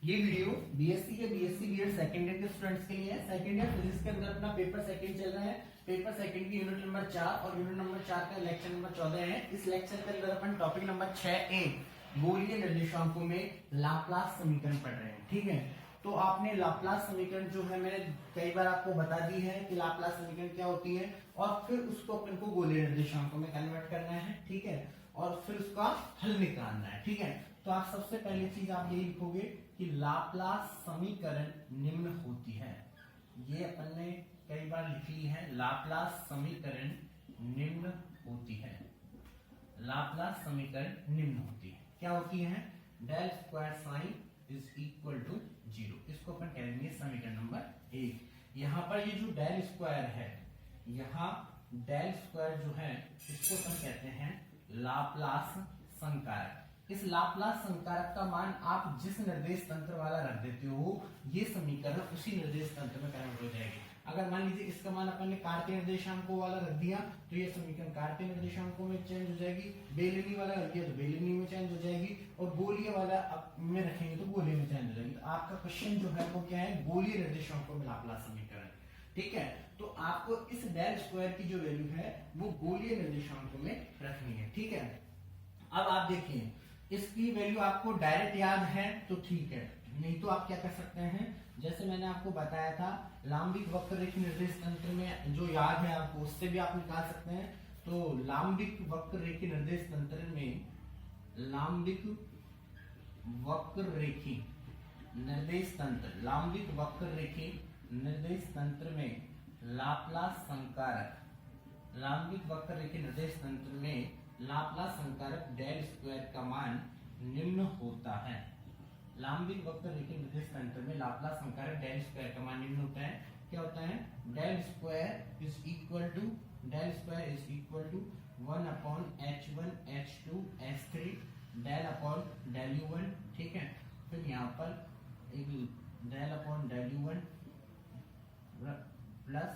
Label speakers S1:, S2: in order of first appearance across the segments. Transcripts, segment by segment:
S1: ये video BSc के BSc BEd second year के स्टूडेंट्स के लिए है। सेकंड ईयर फिजिक्स के अंदर अपना पेपर सेकंड चल रहा है। पेपर सेकंड की यूनिट नंबर 4 और यूनिट नंबर 4 का लेक्चर नंबर 14 है। इस लेक्चर के अंदर अपन टॉपिक नंबर 6A गोलीय निर्देशांकों में लाप्लास समीकरण पढ़ रहे हैं। ठीक है, तो आपने लाप्लास समीकरण जो है मैंने कई बार आपको बता दी है कि लाप्लास समीकरण क्या होती है, और फिर उसको अपन को गोलीय निर्देशांकों में कन्वर्ट करना है। ठीक है, और फिर उसका हल निकालना है। ठीक है, तो आप सबसे पहली चीज आप यही लिखोगे कि लाप्लास समीकरण निम्न होती है। ये अपन ने कई बार लिख ली है, लाप्लास समीकरण निम्न होती है। लाप्लास समीकरण निम्न होती है, क्या होती है? Del square psi is equal to 0। इसको अपन कह देंगे समीकरण नंबर 1। यहां पर ये जो डेल स्क्वायर है, यहां डेल स्क्वायर जो है इसको अपन कहते हैं लाप्लास संकारक। इस लाप्लास संकारक का मान आप जिस निर्देश तंत्र वाला रख देते हो, ये समीकरण उसी निर्देश तंत्र में कन्वर्ट हो जाएगी। अगर मान लीजिए इसका मान अपन ने कार्तीय निर्देशांकों वाला रख दिया तो ये समीकरण कार्तीय निर्देशांकों में चेंज हो जाएगी, बेलनी वाला रख दिया तो बेलनी में चेंज हो जाएगी, और गोलीय वाला में रखेंगे तो गोलीय में चेंज हो जाएगी। तो आपका क्वेश्चन जो है वो क्या है? गोलीय निर्देशांकों में लाप्लास समीकरण। ठीक है, तो आपको इस डेल स्क्वायर की जो वैल्यू है वो गोलीय निर्देशांकों में रखनी है। ठीक है, अब आप देखिए इसकी वैल्यू आपको डायरेक्ट याद है तो ठीक है, नहीं तो आप क्या कर सकते हैं, जैसे मैंने आपको बताया था लांबिक वक्ररेखी निर्देश तंत्र में जो याद है आपको उससे भी आप निकाल सकते हैं। तो लांबिक वक्ररेखी निर्देश तंत्र में, लांबिक वक्ररेखी निर्देश तंत्र, लांबिक वक्ररेखी निर्देश तंत्र में लाप्लास संकारक, लांबिक वक्ररेखी निर्देश तंत्र में लाप्लास संकारक डेल स्क्वायर का मान निम्न होता है। लांबिक वक्ररेखी निर्देश तंत्र में लाप्लास संकारक डेल स्क्वायर का मान निम्न होता है। क्या होता है? Del square is equal to, del square is equal to 1 upon h1 h2 h3 del upon del u1। ठीक है, फिर यहाँ पर एक del upon del u1 plus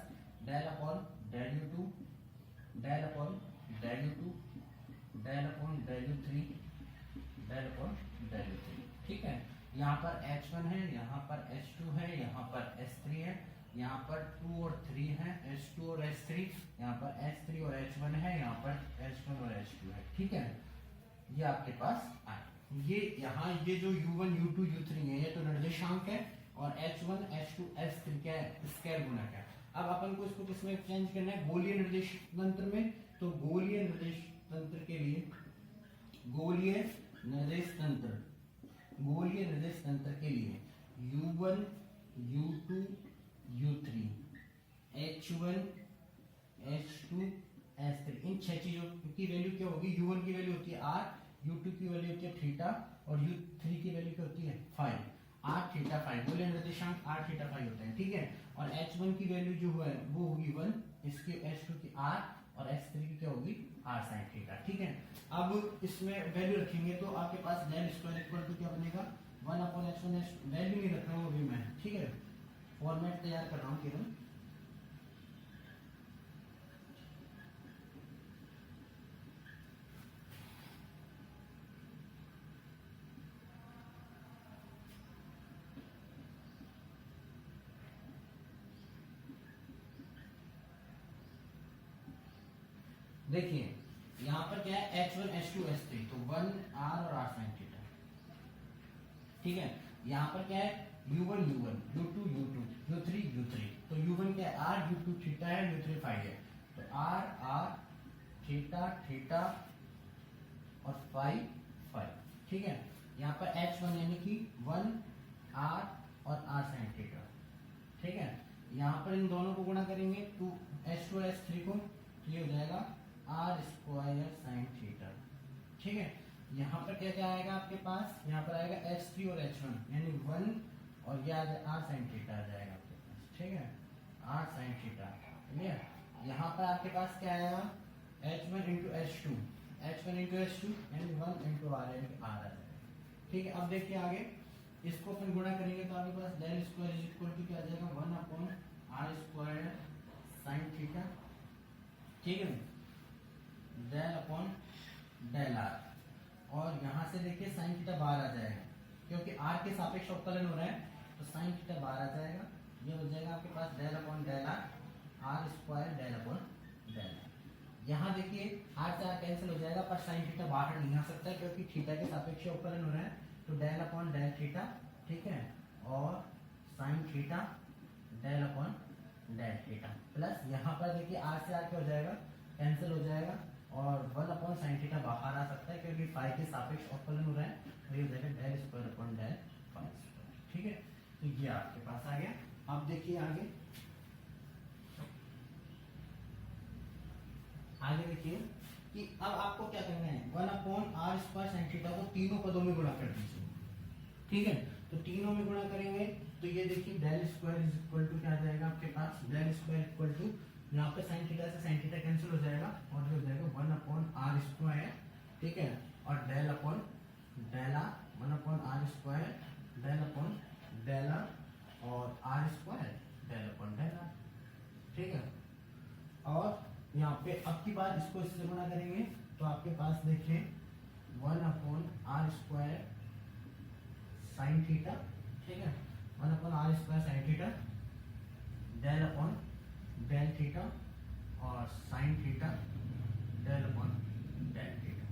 S1: del upon del u2 del upon del u2 del upon del u3 del upon del u3। ठीक है, यहाँ पर h1 है, यहाँ पर h2 है, यहाँ पर h3 है, यहाँ पर 2 और 3 है, h2 और h3, यहाँ पर h3 और h1 है, यहाँ पर h1 और h2 है। ठीक है, ये आपके पास आए। ये यहाँ ये जो u1 u2 u3 है ये तो निर्देशांक है, और h1 h2 h3 क्या है? स्केल गुणक है। अब अपन को इसको किसमें चेंज करना है? गोलीय निर्देश तंत्र में। तो गोलीय निर्देश तंत्र के लिए, गोलीय निर्देश तंत्र, गोलीय निर्देश तंत्र के लिए u1 u2 u3 h1 h2 h3 इन 6 चीजों की वैल्यू क्या होगी? u1 की वैल्यू होती है r, u2 की वैल्यू होती है थीटा, और u3 की वैल्यू क्या होती है? Phi, r theta phi. गोलीय निर्देशांक r थीटा फाइ होता है। ठीक है, और h1 की वैल्यू जो है वो होगी 1, इसके h2 की r, और h3 की क्या होगी? r sin theta. ठीक है, अब इसमें वैल्यू रखेंगे तो आपके पास डेल स्क्वायर इक्वल टू क्या बनेगा? 1 अपॉन h1 h2, वैल्यू नहीं रख रहा हूँ अभी मैं। ठीक है, फॉर्मेट तैयार कर रहा हूँ केवल। देखिए यहाँ पर क्या है? h1 h2 h3, तो 1 r और r sin थीटा। ठीक है, यहाँ पर क्या है? u1 u1 u2 u2 u3 u3, तो u1 क्या है? r, u2 थीटा है, u3 फाइ है, तो r r थीटा थीटा और फाइ फाइ। ठीक है, यहाँ पर h1 यानी कि 1 r और r sin थीटा। ठीक है, यहाँ पर इन दोनों को गुणा करेंगे तो h2 और h3 को, तो ये हो जाएगा r स्क्वायर साइन थीटा। ठीक है, यहाँ पर क्या क्या आएगा आपके पास? यहाँ पर आएगा h3 और h1 यानी 1, और ये आ जाए r साइन थीटा आ जाएगा आपके पास। ठीक है, r साइन थीटा। क्लियर? यहाँ पर आपके पास क्या आएगा? h1 into h2, h1 into h2 यानी 1 इंटू r यानी r आ जाएगा। ठीक है, अब देखिए आगे इसको अपन गुणा करेंगे तो आपके पास del square is equal to क्या आ जाएगा? 1 upon r square sine theta. ठीक है, डेल अपॉन डेल r, और यहां से देखिए साइन थीटा बाहर आ जाएगा, क्योंकि आर के सापेक्ष अवकलन हो रहा है, तो साइन थीटा बाहर आ जाएगा, ये हो जाएगा आपके पास del upon del are square del upon del. यहाँ देखिए आर से आर कैंसिल हो जाएगा, पर साइन थीटा बाहर नहीं आ सकता है क्योंकि थीटा के सापेक्ष अवकलन हो रहा है, तो डेल अपॉन डेल थीटा, ठीक है, और sine theta del upon del theta plus यहाँ पर देखिए आर से आर क्या हो जाएगा, कैंसिल हो जाएगा, और 1 अपॉन साइन थीटा बाहर आ सकता है क्योंकि फाई के सापेक्ष अवकलन हो रहा है, तो ये हो जाएगा del square upon del phi square, ठीक है। तो ये आपके पास आ गया। अब देखिए आगे देखिए कि अब आपको क्या करना है, 1 upon are square sine theta को तीनों पदों में गुणा कर दीजिए, ठीक है। तो तीनों में गुणा करेंगे तो ये देखिए del square is equal to क्या आ जाएगा आपके पास, डेल स्क्वायर इक्वल टू यहाँ पे साइन थीटा से साइन थीटा कैंसिल हो जाएगा और ये हो जाएगा 1 अपॉन आर स्क्वायर, ठीक है, और del upon del 1 upon are square del upon del और are square del upon del, ठीक है। और यहाँ पे अब की बार इसको इससे गुणा करेंगे तो आपके पास देखिए 1 upon are square sine theta, ठीक है, 1 upon are square sine theta del upon del theta और sine theta del upon del theta,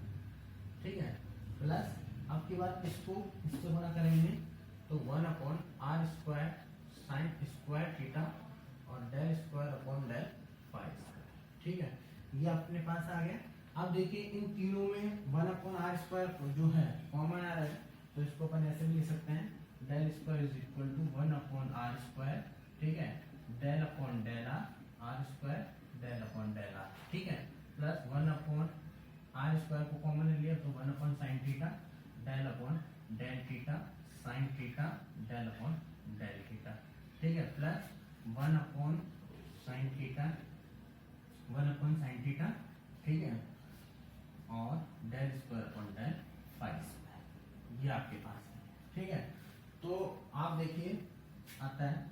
S1: ठीक है, प्लस अब की बार इसको इससे गुणा करेंगे तो 1 upon are square sine square theta और del square upon del phi square, ठीक है, ये अपने पास आ गया। अब देखिए इन तीनों में 1 अपॉन आर स्क्वायर जो है कॉमन आ रहा है, तो इसको अपन ऐसे भी लिख सकते हैं, del square is equal to 1 upon are square, ठीक है, del upon del are square del upon del are, ठीक है, प्लस 1 अपॉन आर स्क्वायर को कॉमन ले लिया तो 1 upon sine theta del upon del theta sine theta del upon del theta, ठीक है, plus 1 upon sine theta 1 upon sine theta, ठीक है, और del square upon del phi square, ये आपके पास है, ठीक है। तो आप देखिए आता है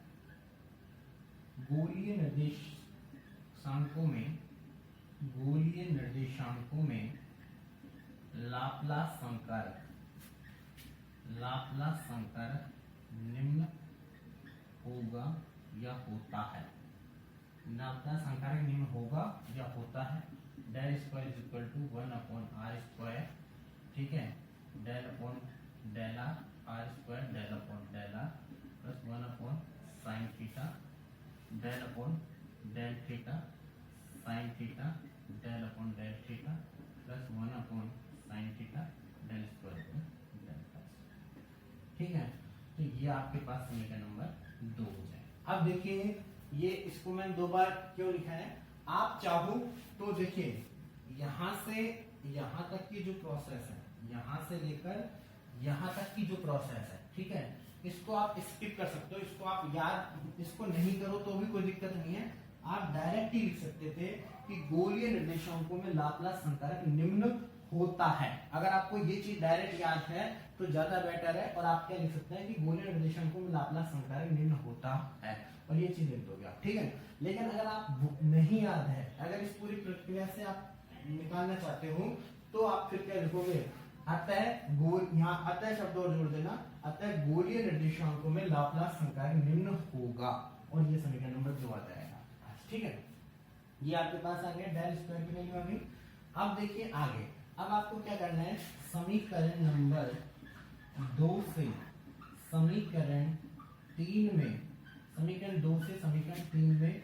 S1: गोलीय निर्देशांकों में लाप्लास संकारक निम्न होगा या होता है, लाप्लास संकारक निम्न होगा या होता है, del square is equal to 1 upon are square, ठीक है, del upon del are square del upon del are plus 1 upon sine theta del upon del theta sine theta del upon del theta plus 1 upon sine theta del square upon del phi, ठीक है। तो ये आपके पास समीकरण number 2 हो जाए। अब देखिए ये इसको मैं 2 बार क्यों लिखा है, आप चाहो तो देखिए यहाँ से यहाँ तक की जो प्रोसेस है, यहाँ से लेकर यहाँ तक की जो प्रोसेस है, ठीक है, इसको आप स्किप कर सकते हो, इसको आप याद इसको नहीं करो तो भी कोई दिक्कत नहीं है, आप डायरेक्ट ही लिख सकते थे कि गोलीय निर्देशांकों में लाप्लास संकारक निम्न होता है। अगर आपको ये चीज डायरेक्ट याद है तो ज्यादा बेटर है, और आप क्या लिख सकते हैं कि गोलीय निर्देशांकों में लाप्लास संकारक निम्न होता है, और ये चीज लिख दोगे आप, ठीक है। लेकिन अगर आप नहीं याद है, अगर इस पूरी प्रक्रिया से आप निकालना चाहते हो तो आप फिर क्या लिखोगे, अतः गोल, यहाँ अतः शब्द और जोड़ देना, अतः गोलीय निर्देशांकों में लाप्लास संकारक निम्न होगा, और ये समीकरण नंबर 2 आ जाएगा, ठीक है। ये आपके पास आ गया, डेल स्क्वायर की वैल्यू आ गई। अब देखिए आगे, अब आपको क्या करना है, समीकरण नंबर 2 से समीकरण 3 में, समीकरण 2 से समीकरण 3 में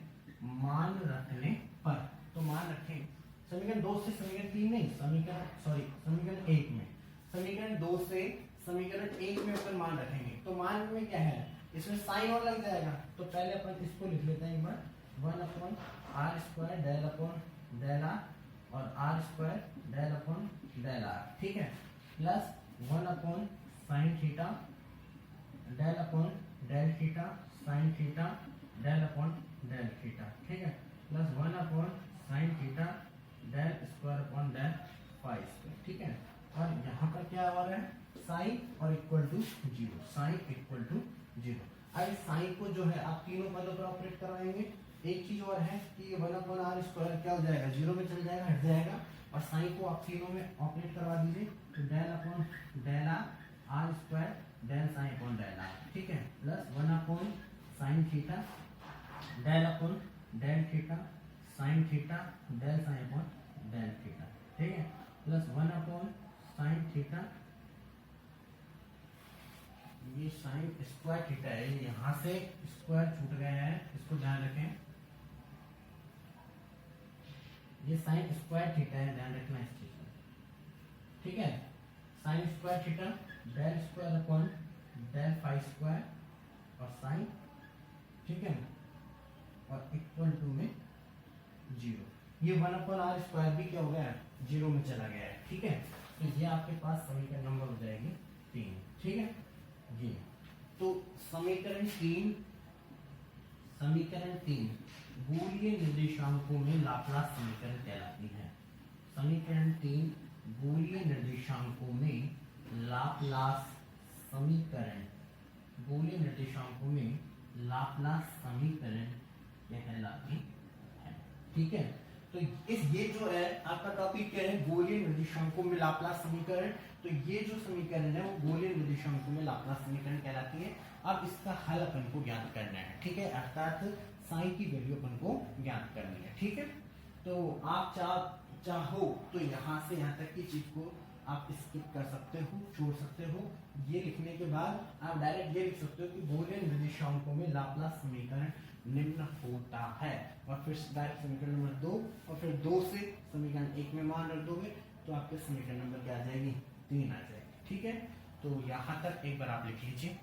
S1: मान रखने पर, तो मान रखें समीकरण 2 से समीकरण 3 नहीं, समीकरण 1 में, समीकरण 2 से समीकरण 1 में अपन मान रखेंगे, तो मान में क्या है, इसमें साइन और लग जाएगा, तो पहले अपन इसको लिख लेते हैं एक बार, 1 upon are square del upon del are और are square del upon del are, ठीक है, plus 1 upon sine theta del upon del theta sine theta del upon del theta, ठीक है, plus 1 upon sine theta del square upon del phi square, ठीक है। और यहाँ पर क्या आ रहा है, साइन और equal to 0, psi equal to 0। अब साइन को जो है आप तीनों पदों पर ऑपरेट करवाएंगे। एक चीज और है कि ये 1 अपॉन आर स्क्वायर क्या हो जाएगा, 0 में चल जाएगा, हट जाएगा, और साइन को आप तीनों में ऑपरेट करवा दीजिए, तो del upon del are square del psi upon del are, ठीक है, plus 1 upon sine theta del upon del theta sine theta del psi upon del theta, ठीक है, प्लस 1 अपॉन साइन थीटा, ये साइन स्क्वायर थीटा है, यहां से square छूट गया है, इसको ध्यान रखें, ये साइन स्क्वायर थीटा है, ध्यान रखना इस चीज में, ठीक है, sine square theta del square upon del phi square और साइन, ठीक है, और इक्वल टू में 0, ये 1 अपॉन आर स्क्वायर भी क्या हो गया, 0 में चला गया है, ठीक है, तो ये आपके पास समीकरण नंबर हो जाएगी 3, ठीक है, ये तो समीकरण 3 बूलियन निर्देशांकों में लाप्लास समीकरण कहलाती है। समीकरण 3 बूलियन निर्देशांकों में लाप्लास समीकरण, बूलियन निर्देशांकों में लाप्लास समीकरण कहलाती है, ठीक है, तो ये जो है आपका टॉपिक क्या है, बूलियन निर्देशांकों में लाप्लास समीकरण, तो ये जो समीकरण है वो बूलियन निर्देशांकों में लाप्लास समीकरण कहलाती है। अब इसका हल अपन को ज्ञात करना है, ठीक है, अर्थात साइन की वैल्यू अपन को ज्ञात करनी है, ठीक है, तो आप चाहो तो यहाँ से यहाँ तक की चीज को आप स्किप कर सकते हो, छोड़ सकते हो, ये लिखने के बाद आप डायरेक्ट ये लिख सकते हो कि बूलियन निर्देशांकों में लाप्लास समीकरण निम्न होता है, और फिर डायरेक्ट समीकरण नंबर 2, और फिर 2 से समीकरण 1 में मान रख दोगे तो आपके समीकरण नंबर क्या आ जाएगी, 3 आ जाएगी, ठीक है, तो यहाँ तक एक बार आप लिख लीजिए।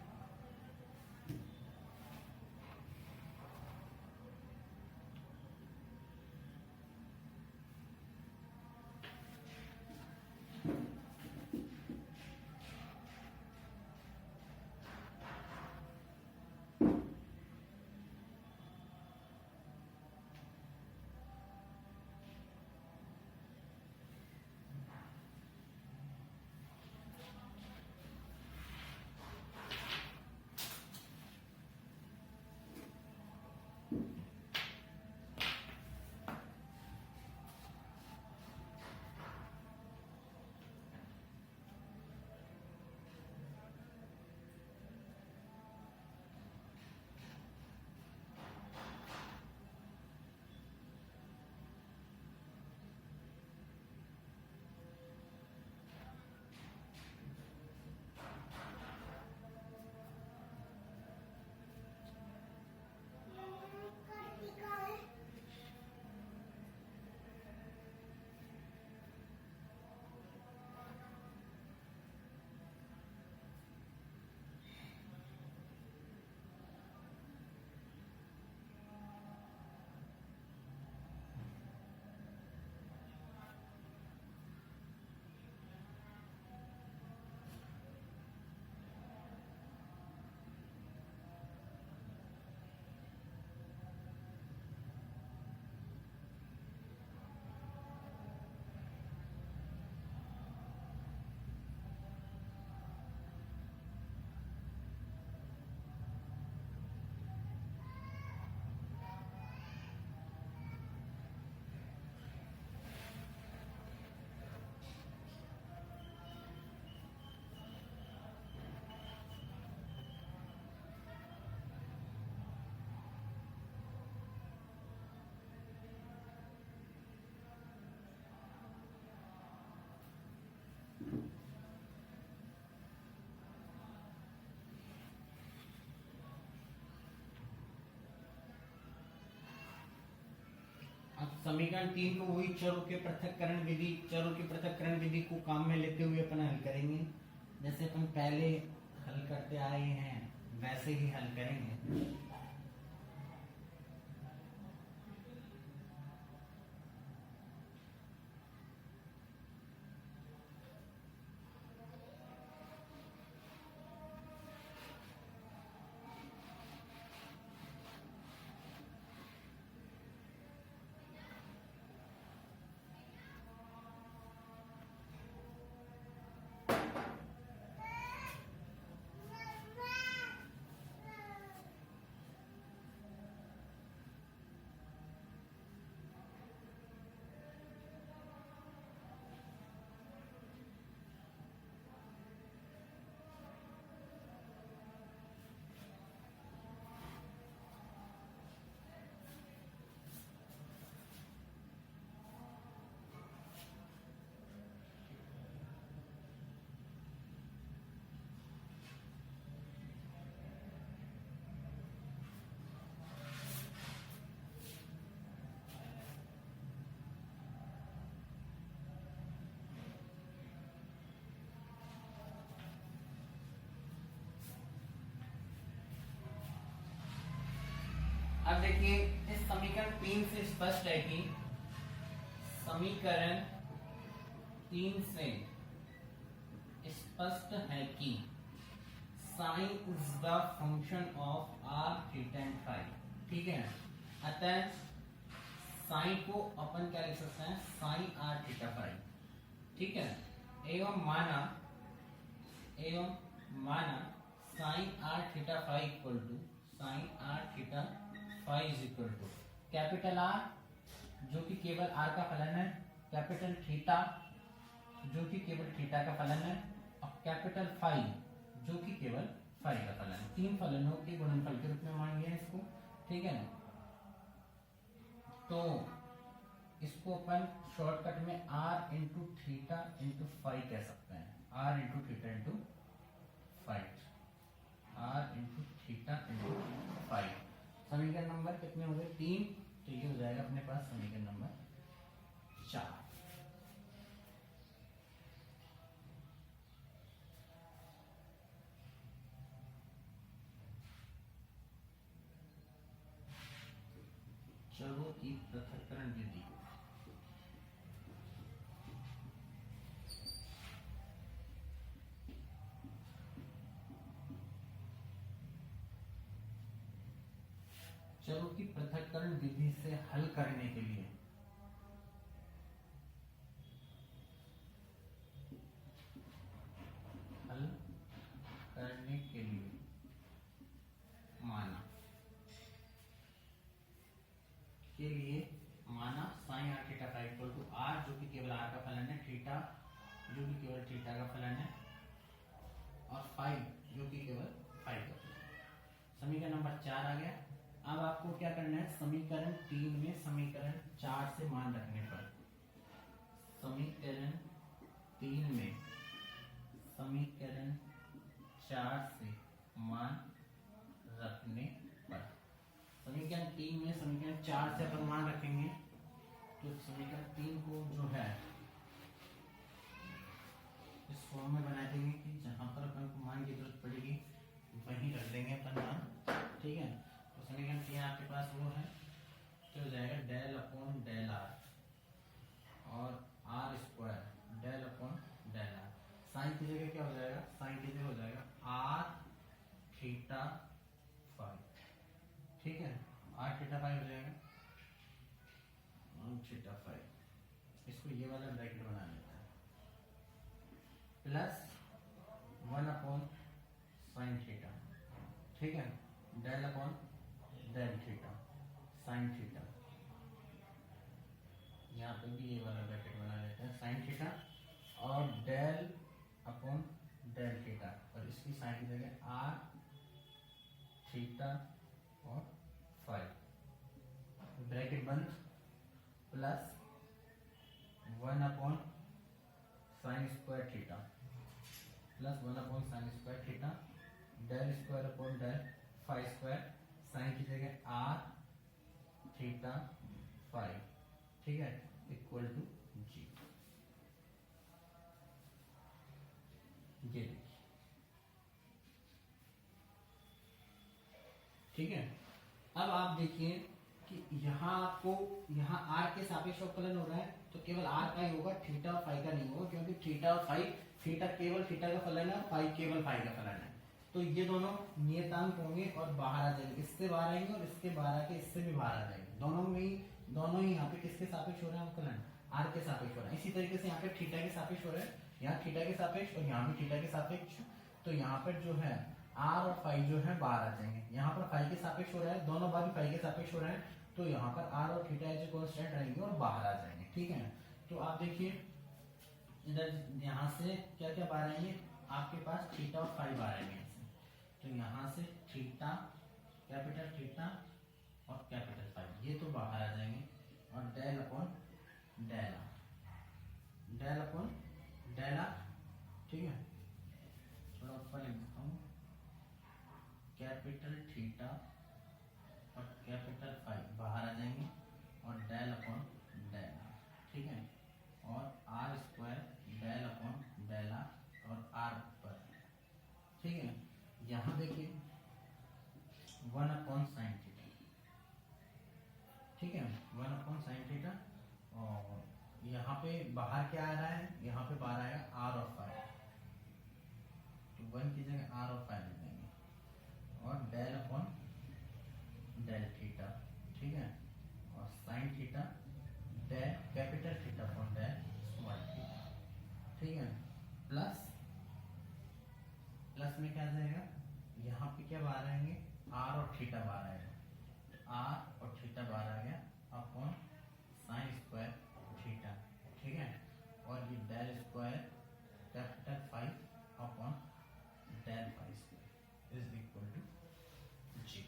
S1: समीकरण 3 को वही चरों के पृथक्करण विधि को काम में लेते हुए अपन हल करेंगे, जैसे अपन पहले हल करते आए हैं वैसे ही हल करेंगे। अब देखिए इस समीकरण 3 से स्पष्ट है कि समीकरण 3 से स्पष्ट है कि psi is the function of r theta and phi. ठीक है, अतः साइन को अपन क्या लिख सकते हैं, साइन आर थीटा फाई। ठीक है, एवं माना psi are theta phi equal to psi are theta phi is equal to capital r जो कि केवल आर का फलन है, कैपिटल थीटा जो कि केवल थीटा का फलन है, और कैपिटल फाई जो कि केवल फाई का फलन है। तीन फलनों के गुणनफल के रूप में मान लिया इसको। ठीक है ना, तो इसको अपन शॉर्टकट में r into theta into phi कह सकते हैं। R into theta into phi, r into theta into phi. समीकरण नंबर कितने हो गए, 3। तो ये हो जाएगा अपने पास समीकरण नंबर 4। चरों की पृथक्करण विधि। चरों की पृथक्करण विधि से हल करने के लिए माना psi are theta phi equal to r जो कि केवल आर का फलन है, थीटा जो कि केवल थीटा का फलन है, और फाई जो कि केवल फाई का फलन है। समीकरण नंबर 4 आ गया। अब आपको क्या करना है, समीकरण 3 में समीकरण 4 से मान रखने पर, समीकरण 3 में समीकरण 4 से मान रखने पर, समीकरण 3 में समीकरण 4 से अपन मान रखेंगे तो समीकरण 3 को जो है इस फॉर्म में बना देंगे कि जहां पर अपन को मान की जरूरत पड़ेगी वहीं रख देंगे अपन मान। ठीक है, तो समीकरण 3 आपके पास वो है, तो हो जाएगा डेल अपॉन डेल आर और are square del upon del r. Psi की जगह क्या हो जाएगा, साइन की जगह हो जाएगा आर थीटा फाई। ठीक है, आर थीटा फाई हो जाएगा, थीटा फाई, इसको ये वाला ब्रैकेट बना लेता है, प्लस 1 अपॉन साइन थीटा। ठीक है, del upon del theta sine theta, यहाँ पे भी ये वाला ब्रैकेट बना लेते हैं, साइन थीटा और डेल अपॉन डेल थीटा, और इसकी साइन की जगह आर थीटा और फाई, ब्रैकेट बंद, plus 1 upon sine square theta plus 1 upon sine square theta, del square upon del phi square, psi की जगह आर थीटा फाई। ठीक है, इक्वल टू जी। ये देखिए, ठीक है। अब आप देखिए कि यहाँ आपको यहाँ आर के सापेक्ष अवकलन हो रहा है, तो केवल आर का ही होगा, थीटा और फाई का नहीं होगा, क्योंकि थीटा और फाई, थीटा केवल थीटा का फलन है और फाई केवल फाई का फलन है। तो ये दोनों नियतांक होंगे और बाहर आ जाएंगे, इससे बाहर आएंगे और इसके बाहर आके इससे भी बाहर आ जाएंगे। दोनों ही यहाँ पे किसके सापेक्ष हो रहे हैं अवकलन, आर के सापेक्ष हो रहा है। इसी तरीके से यहाँ पे थीटा के सापेक्ष हो रहा है, यहाँ थीटा के सापेक्ष और यहाँ भी थीटा के सापेक्ष। तो यहाँ पर जो है आर और फाई जो है बाहर आ जाएंगे, यहाँ पर फाई के सापेक्ष हो रहा है, दोनों बार फाई के सापेक्ष हो रहा है, तो यहाँ पर आर और थीटा एज कांस्टेंट रहेंगे और बाहर आ जाएंगे। ठीक है, तो आप देखिए इधर यहाँ से क्या क्या बाहर आएंगे, आपके पास थीटा और फाई बाहर आएंगे, तो यहाँ से थीटा, कैपिटल थीटा और कैपिटल फाई, ये तो बाहर आ जाएंगे, और del upon del r, del upon del are. ठीक है, थोड़ा ऊपर लिख देता हूँ, कैपिटल थीटा और कैपिटल फाई बाहर आ जाएंगे, और डेल अपॉन डेल आर। ठीक है, और are square del upon del are और आर पर। ठीक है, यहाँ देखिए 1 अपॉन साइन थीटा, ठीक है, 1 साइन थीटा। और यहाँ पे बाहर क्या आ रहा है, यहाँ पे बाहर आएगा आर और फाइव, तो 1 की जगह आर और फाइव लिख देंगे, और डेल अपॉन डेल थीटा, ठीक है, और sine theta del capital theta upon del small theta, ठीक है, प्लस में क्या आ जाएगा, यहाँ पे क्या बाहर आएंगे, आर और थीटा बाहर आएगा, तो आर और थीटा बाहर आ गया अपॉन साइन स्क्वायर थीटा, ठीक है, और ये del square capital five upon del five square is equal to G.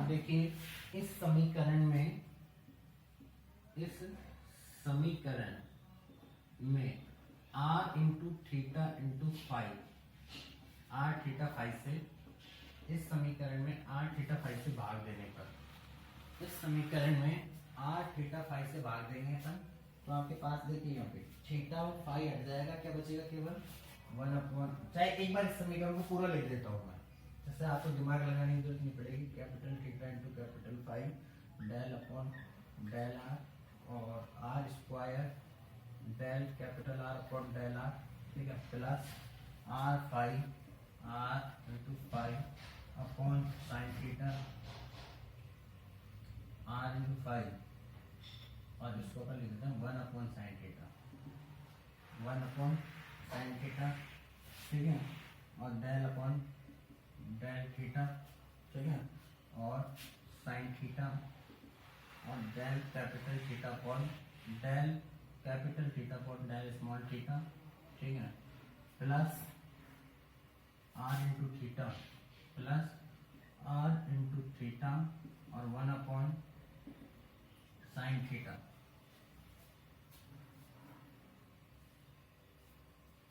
S1: देखिए इस समीकरण में r into theta into five, r theta five से, इस समीकरण में r थीटा फाइव से भाग देने पर, इस समीकरण में r थीटा फाइव से भाग देंगे अपन, तो आपके पास देखिए यहाँ पे थीटा और फाइव हट जाएगा, क्या बचेगा, केवल 1 चाहे एक बार इस समीकरण को पूरा लिख देता हूँ मैं, जैसे आपको दिमाग लगाने की जरूरत नहीं पड़ेगी, capital theta into capital five del upon del are, और are square del capital are upon del are, ठीक है, plus R five R into five upon sine theta R into five, और इसको अपन लिख देते हैं 1 साइन थीटा, 1 साइन थीटा, ठीक है, और डेल अपॉन डेल थीटा, ठीक है, और साइन थीटा, और del capital theta upon del capital theta upon del small theta, ठीक है, plus r into theta plus r into theta, और 1 sine theta,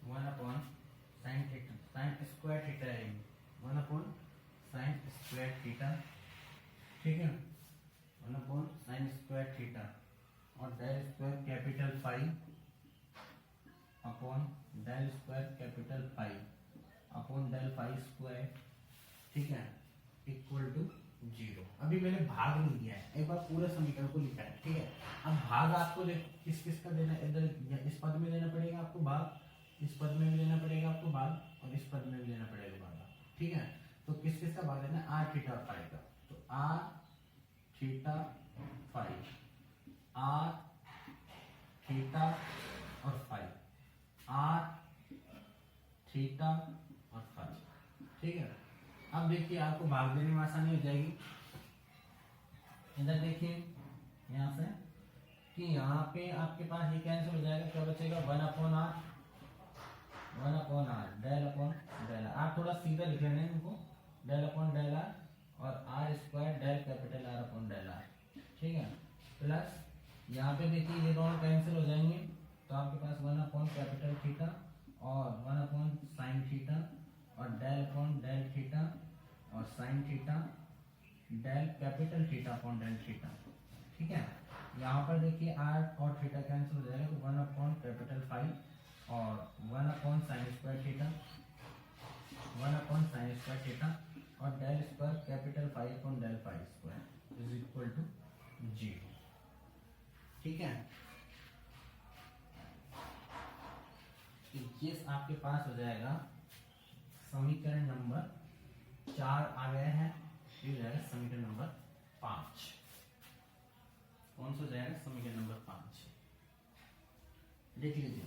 S1: 1 sine theta, sine square theta है, 1 sine square theta, ठीक है, 1 sine square theta, और del square capital five upon del square capital five upon del five square, ठीक है, equal to 0। अभी मैंने भाग नहीं दिया है, एक बार पूरे समीकरण को लिखा है, ठीक है, अब भाग आपको किस किस का देना, इधर इस पद में देना पड़ेगा आपको भाग, इस पद में भी देना पड़ेगा आपको भाग, और इस पद में भी देना पड़ेगा भाग, ठीक है, तो किस किस का भाग देना है, आर थीटा और फाइव का, तो r theta phi, r theta और फाइव, आर थीटा और फाइव, ठीक है। अब देखिए आपको भाग देने में आसानी हो जाएगी, इधर देखिए यहाँ से कि यहाँ पे आपके पास ये कैंसिल हो जाएगा, क्या बचेगा, 1/r del upon del are, थोड़ा सीधा लिख लेना है इनको, डेल अपॉन डेल आर, और are square del capital are upon del are, ठीक है, प्लस यहाँ पे देखिए ये दोनों कैंसिल हो जाएंगे, तो आपके पास 1 कैपिटल थीटा और 1 साइन थीटा, और डेल अपॉन डेल थीटा और sine theta del capital theta upon del theta, ठीक है। यहाँ पर देखिए आर और थीटा कैंसिल हो जाएगा, तो 1 कैपिटल फाइव और 1 sine square theta, 1 sine square theta, और del square capital five upon del five square is equal to 0, ठीक है। ये आपके पास हो जाएगा समीकरण नंबर 4 आ गया है, फिर जाएगा समीकरण नंबर 5, कौन सा जाएगा, समीकरण नंबर 5 देख लीजिए।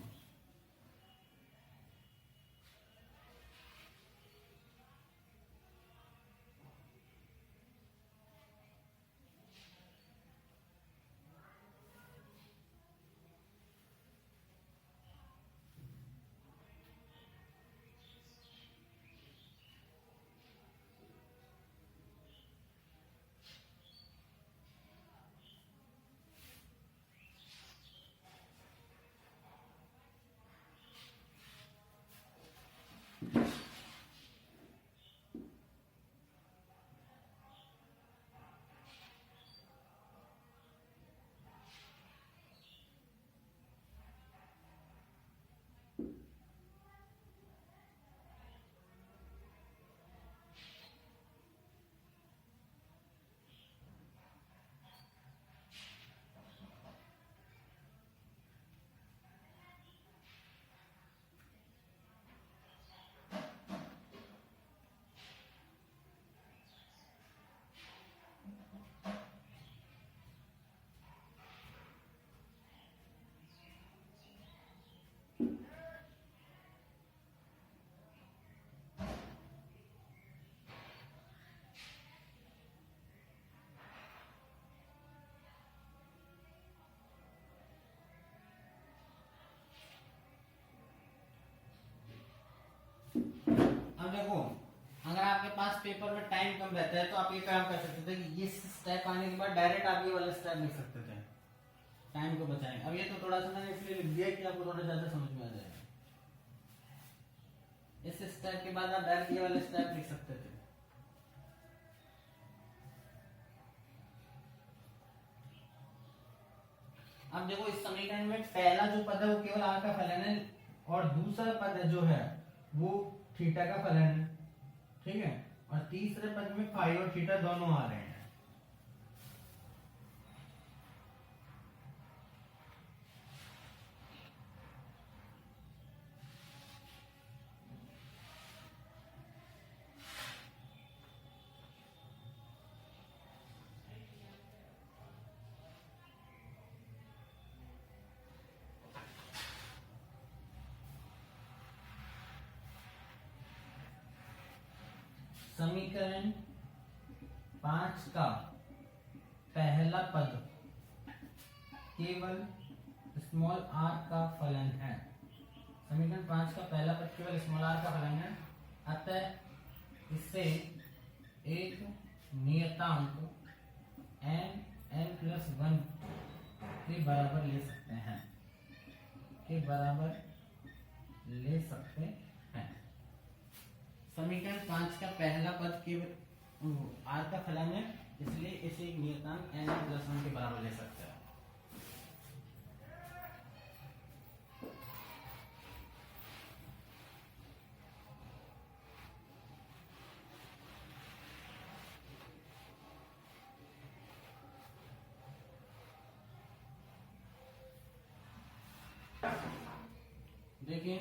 S1: पेपर में टाइम कम रहता है तो आप ये काम कर सकते थे कि ये स्टेप आने के बाद डायरेक्ट आप ये वाला स्टेप लिख सकते थे, टाइम को बचाएंगे। अब ये तो थोड़ा सा मैंने इसलिए लिख दिया कि आपको थोड़ा ज्यादा समझ में आ जाएगा। इस स्टेप के बाद आप डायरेक्ट ये वाला स्टेप लिख सकते थे। अब देखो इस समीकरण में पहला जो पद है वो केवल r का फलन है और दूसरा पद जो है वो थीटा का फलन है, ठीक है। और तीसरे पद में फाई और थीटा दोनों आ रहे हैं। समीकरण 5 का पहला पद केवल स्मॉल r का फलन है। समीकरण 5 का पहला पद केवल स्मॉल r का फलन है, अतः इससे एक नियतांक n+1 के बराबर ले सकते हैं, समीकरण 5 का पहला पद केवल r का फलन है, इसलिए इसे एक नियतांक n+1 के बराबर ले सकते हैं। देखिए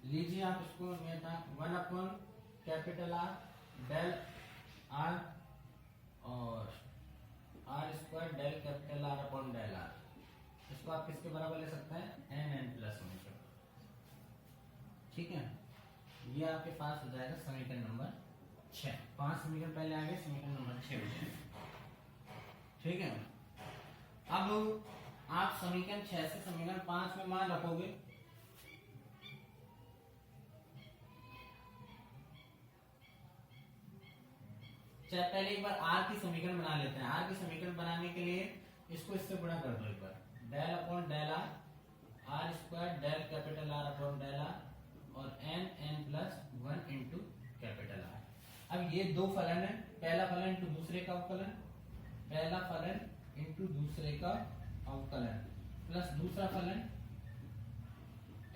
S1: लीजिए आप इसको नियतांक 1/R डेल r और r² del R upon del r, इसको आप किसके बराबर ले सकते हैं n+1 के, ठीक है। ये आपके पास हो जाएगा समीकरण नंबर 6। 5 समीकरण पहले आ गए, समीकरण नंबर 6 हो जाएगा, ठीक है। अब आप समीकरण 6 से समीकरण 5 में मान रखोगे, चाहे पहले एक बार r की समीकरण बना लेते हैं। r की समीकरण बनाने के लिए इसको इससे गुणा कर दो एक बार, del upon del r² del R upon del r और n+1 इंटू R। अब ये दो फलन है, पहला फलन इंटू दूसरे का अवकलन, पहला फलन इंटू दूसरे का अवकलन प्लस दूसरा फलन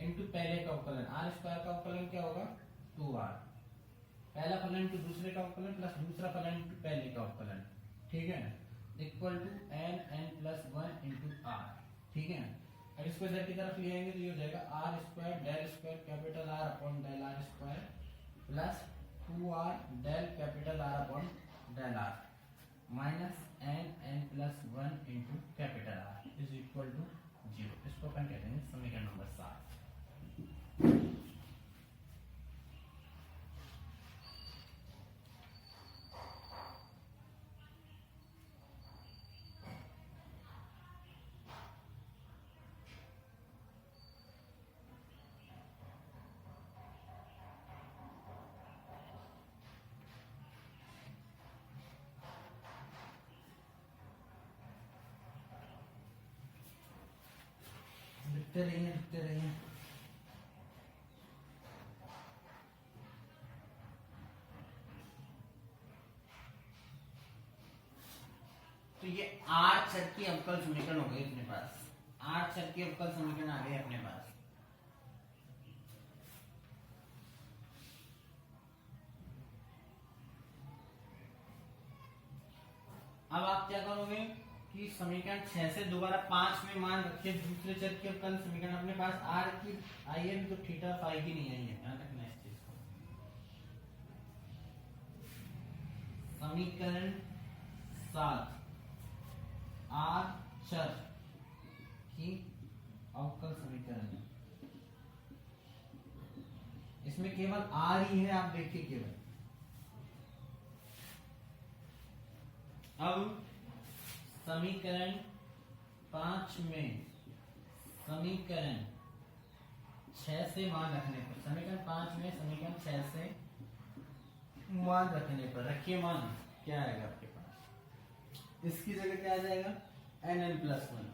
S1: इंटू पहले का अवकलन। r² का अवकलन क्या होगा 2r, पहला फलन इंटू दूसरे का अवकलन प्लस दूसरा फलन इंटू पहले का अवकलन, ठीक है, equal to n+1 into r, ठीक है। अब इसको इधर की तरफ ले आएंगे तो ये हो जाएगा r² del R upon del r² plus 2r del R upon del r minus n+1 into R is equal to 0। इसको अपन कहते हैं समीकरण नंबर 7। लिखते रहिए। तो ये 8 चर की अवकल समीकरण हो गए अपने पास, 8 चर की अवकल समीकरण आ गए अपने पास। अब आप क्या करोगे कि समीकरण 6 से दोबारा 5 में मान रखे दूसरे चर के अवकल समीकरण अपने पास r की आई है, तो थीटा फाई की नहीं आई है, ध्यान रखना इस चीज को। समीकरण 7 r चर की अवकल समीकरण है, इसमें केवल r ही है, आप देखिए केवल। अब समीकरण 5 में समीकरण 6 से मान रखने पर, समीकरण 5 में समीकरण 6 से मान रखने पर, रखिए मान, क्या आएगा आपके पास, इसकी जगह क्या आ जाएगा, nn+1,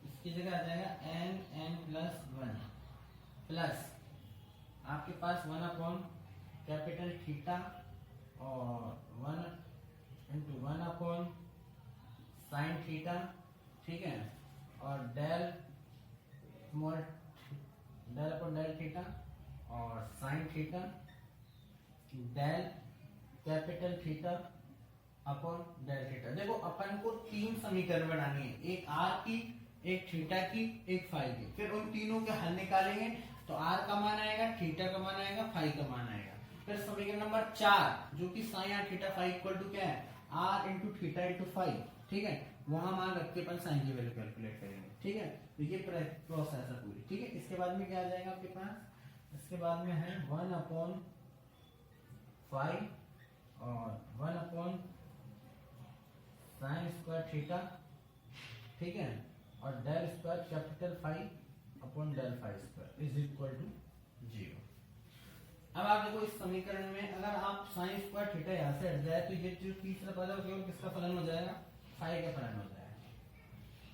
S1: इसकी जगह आ जाएगा nn+1 प्लस आपके पास 1/कैपिटल थीटा और 1/sin थीटा, ठीक है, और डेल अपॉन डेल थीटा और sin theta, del capital theta upon del theta. देखो अपन को 3 समीकरण बनानी है, एक r की, एक थीटा की, एक फाई की, फिर उन तीनों के हल निकालेंगे तो r का मान आएगा, थीटा का मान आएगा, फाई का मान आएगा। फिर समीकरण नंबर 4 जो कि psi r theta phi equal to क्या है, r into theta into phi, ठीक है, वहां मान रख के अपन साइन की वैल्यू कैलकुलेट करेंगे, ठीक है। तो ये प्रोसेस है पूरी, ठीक है। इसके बाद में क्या आ जाएगा आपके पास, इसके बाद में है 1/5 और 1/sin² थीटा, ठीक है, और del square capital phi upon del phi square is equal to 0। अब आप देखो इस समीकरण में अगर आप sin² थीटा यहाँ से हट जाए तो ये जो तीसरा पद है केवल किसका फलन हो जाएगा, फाई का फलन हो जाएगा।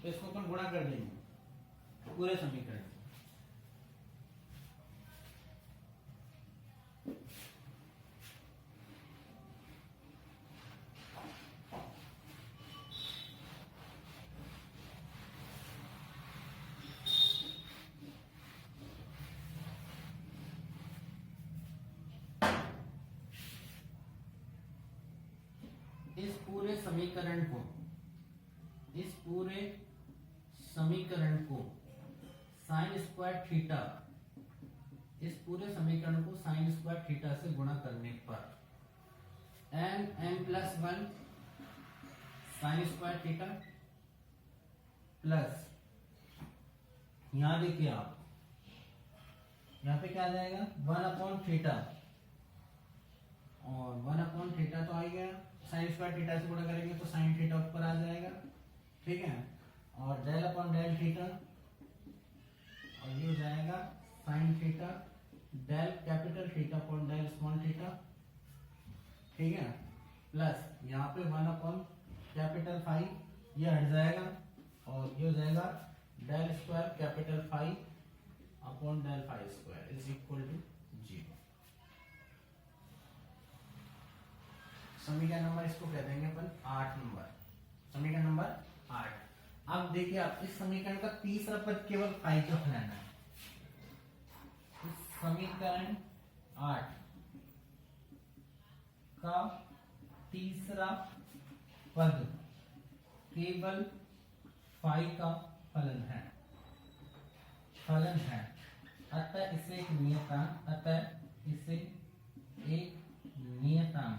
S1: तो इसको अपन गुणा कर देंगे पूरे समीकरण से। इस पूरे समीकरण को sin² थीटा, इस पूरे समीकरण को sin² थीटा से गुणा करने पर nn+1 sin² थीटा प्लस, यहां देखिए आप, यहाँ पे क्या आ जाएगा 1/थीटा और 1/थीटा तो आ गया, sin² थीटा से गुणा करेंगे तो sin थीटा ऊपर आ जाएगा, ठीक है, और डेल अपॉन डेल थीटा और ये हो जाएगा sin theta del capital theta upon del small theta, ठीक है, प्लस यहाँ पे 1/कैपिटल फाई ये हट जाएगा और ये हो जाएगा del square capital phi upon del phi square is equal to 0। समीकरण नंबर इसको कह देंगे अपन 8 नंबर, समीकरण नंबर 8। अब देखिए आप इस समीकरण का तीसरा पद केवल फाई का फलन है। इस समीकरण 8 का तीसरा पद केवल फाई का फलन है, अतः इसे एक नियतांक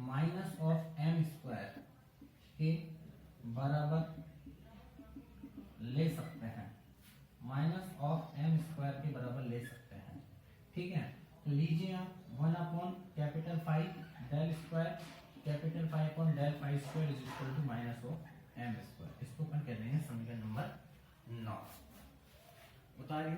S1: माइनस ऑफ m² के बराबर ले सकते हैं, माइनस ऑफ m² के बराबर ले सकते हैं, ठीक है। तो लीजिए आप 1/कैपिटल phi del square capital phi upon del phi square is equal to minus of m²। इसको अपन कह देंगे समीकरण नंबर 9। उतारिए,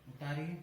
S1: उतारिए,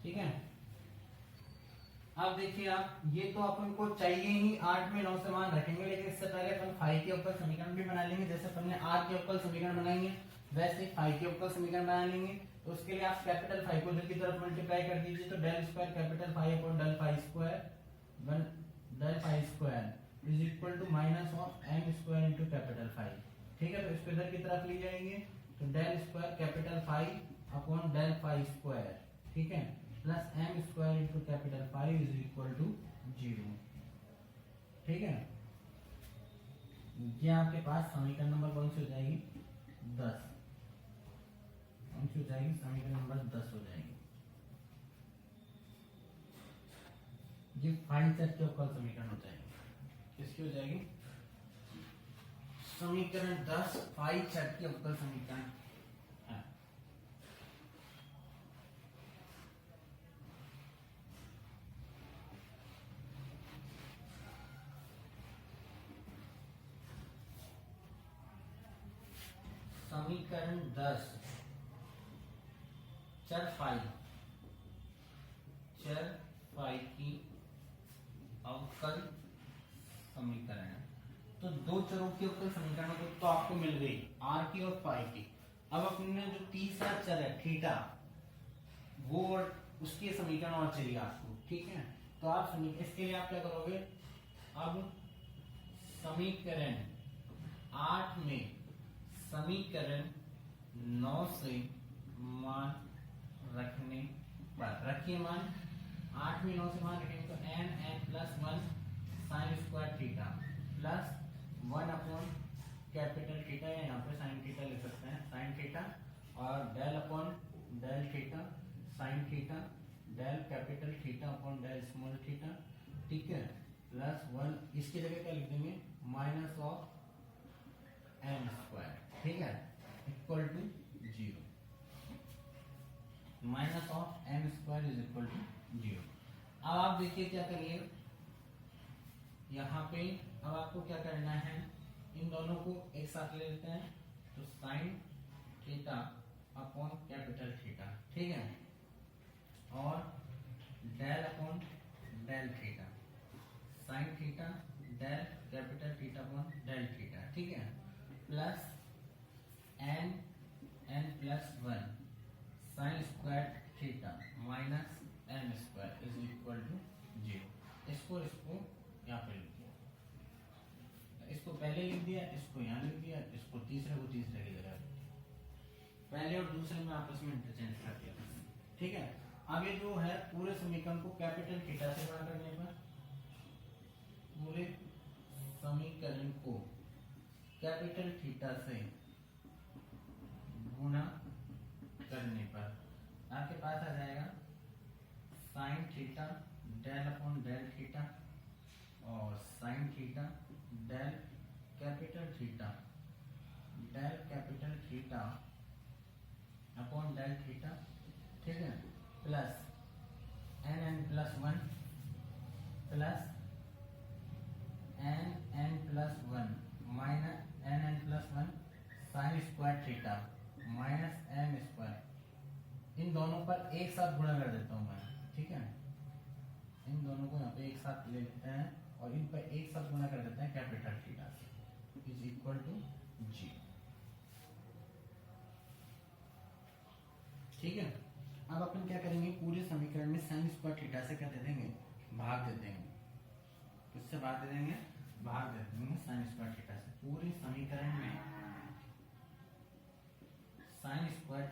S1: ठीक है। अब देखिए आप, ये तो अपन को चाहिए ही 8 में 9 से मान रखेंगे, लेकिन इससे पहले अपन फाई के अवकल समीकरण भी बना लेंगे। जैसे अपन ने आर के अवकल समीकरण बनाएंगे वैसे फाई के अवकल समीकरण बना लेंगे। तो उसके लिए आप कैपिटल फाई को इधर की तरफ मल्टीप्लाई कर दीजिए, तो del square capital phi upon del phi square one del phi square is equal to minus of M square into capital phi. ठीक है, तो इसको इधर की तरफ ले जाएंगे, तो del square capital phi upon del phi square, ठीक है, plus M square into capital five is equal to 0। ठीक है, ये आपके पास समीकरण नंबर कौन सी हो जाएगी? 10। कौन सी हो जाएगी? समीकरण नंबर 10 हो जाएगी। ये फाइन सेट के अवकल समीकरण हो जाएगी। किसकी हो जाएगी? समीकरण 10 फाइन सेट के अवकल समीकरण। समीकरण 10 चर फाई की अवकल समीकरण है। तो दो चरों की अवकल समीकरण तो आपको मिल गई, आर की और फाई की। अब अपने जो तीसरा चर है थीटा, वो और उसके समीकरण और चाहिए आपको। ठीक है, तो आप इसके लिए आप क्या करोगे? अब समीकरण 8 में समीकरण 9 से मान रखने पर, रखिए मान 8 में 9 से मान रखेंगे तो n plus 1 sine square theta plus 1 upon capital theta, या यहाँ पे साइन थीटा लिख सकते हैं, साइन थीटा, और del upon del theta sine theta del capital theta upon del small theta. ठीक है, प्लस 1 इसकी जगह क्या लिख देंगे? Minus of M square. ठीक है, equal to 0। Minus of M square is equal to 0। अब आप देखिए क्या करिए यहाँ पे। अब आपको क्या करना है? इन दोनों को एक साथ ले लेते हैं, तो sine theta upon capital theta, ठीक है, और del upon del theta sine theta del capital theta upon del theta, ठीक है, plus n plus 1 sine square theta minus M square is equal to 0। इसको यहाँ पे लिख दिया, इसको पहले लिख दिया, इसको यहाँ लिख दिया, इसको तीसरे को तीसरे की जगह, पहले और दूसरे में आपस में इंटरचेंज कर दिया। ठीक है, अब ये जो है पूरे समीकरण को कैपिटल थीटा से गुणा करने पर, पूरे समीकरण को कैपिटल थीटा से गुणा करने पर आपके पास आ जाएगा sine theta del upon del theta और sine theta del capital theta upon del theta, ठीक है, plus n plus 1 plus n plus 1 minus n plus 1 sine square theta minus M square. इन दोनों पर एक साथ गुणा कर देता हूं मैं, ठीक है, इन दोनों को यहाँ पे एक साथ ले लेते हैं और इन पर एक साथ गुणा कर देते हैं कैपिटल थीटा से, इज इक्वल टू 0। ठीक है, अब अपन क्या करेंगे? पूरे समीकरण में साइन स्क्वायर थीटा से क्या दे देंगे? भाग दे देंगे। किससे भाग दे देंगे? भाग दे देंगे साइन स्क्वायर थीटा से। पूरे समीकरण में साइन स्क्वायर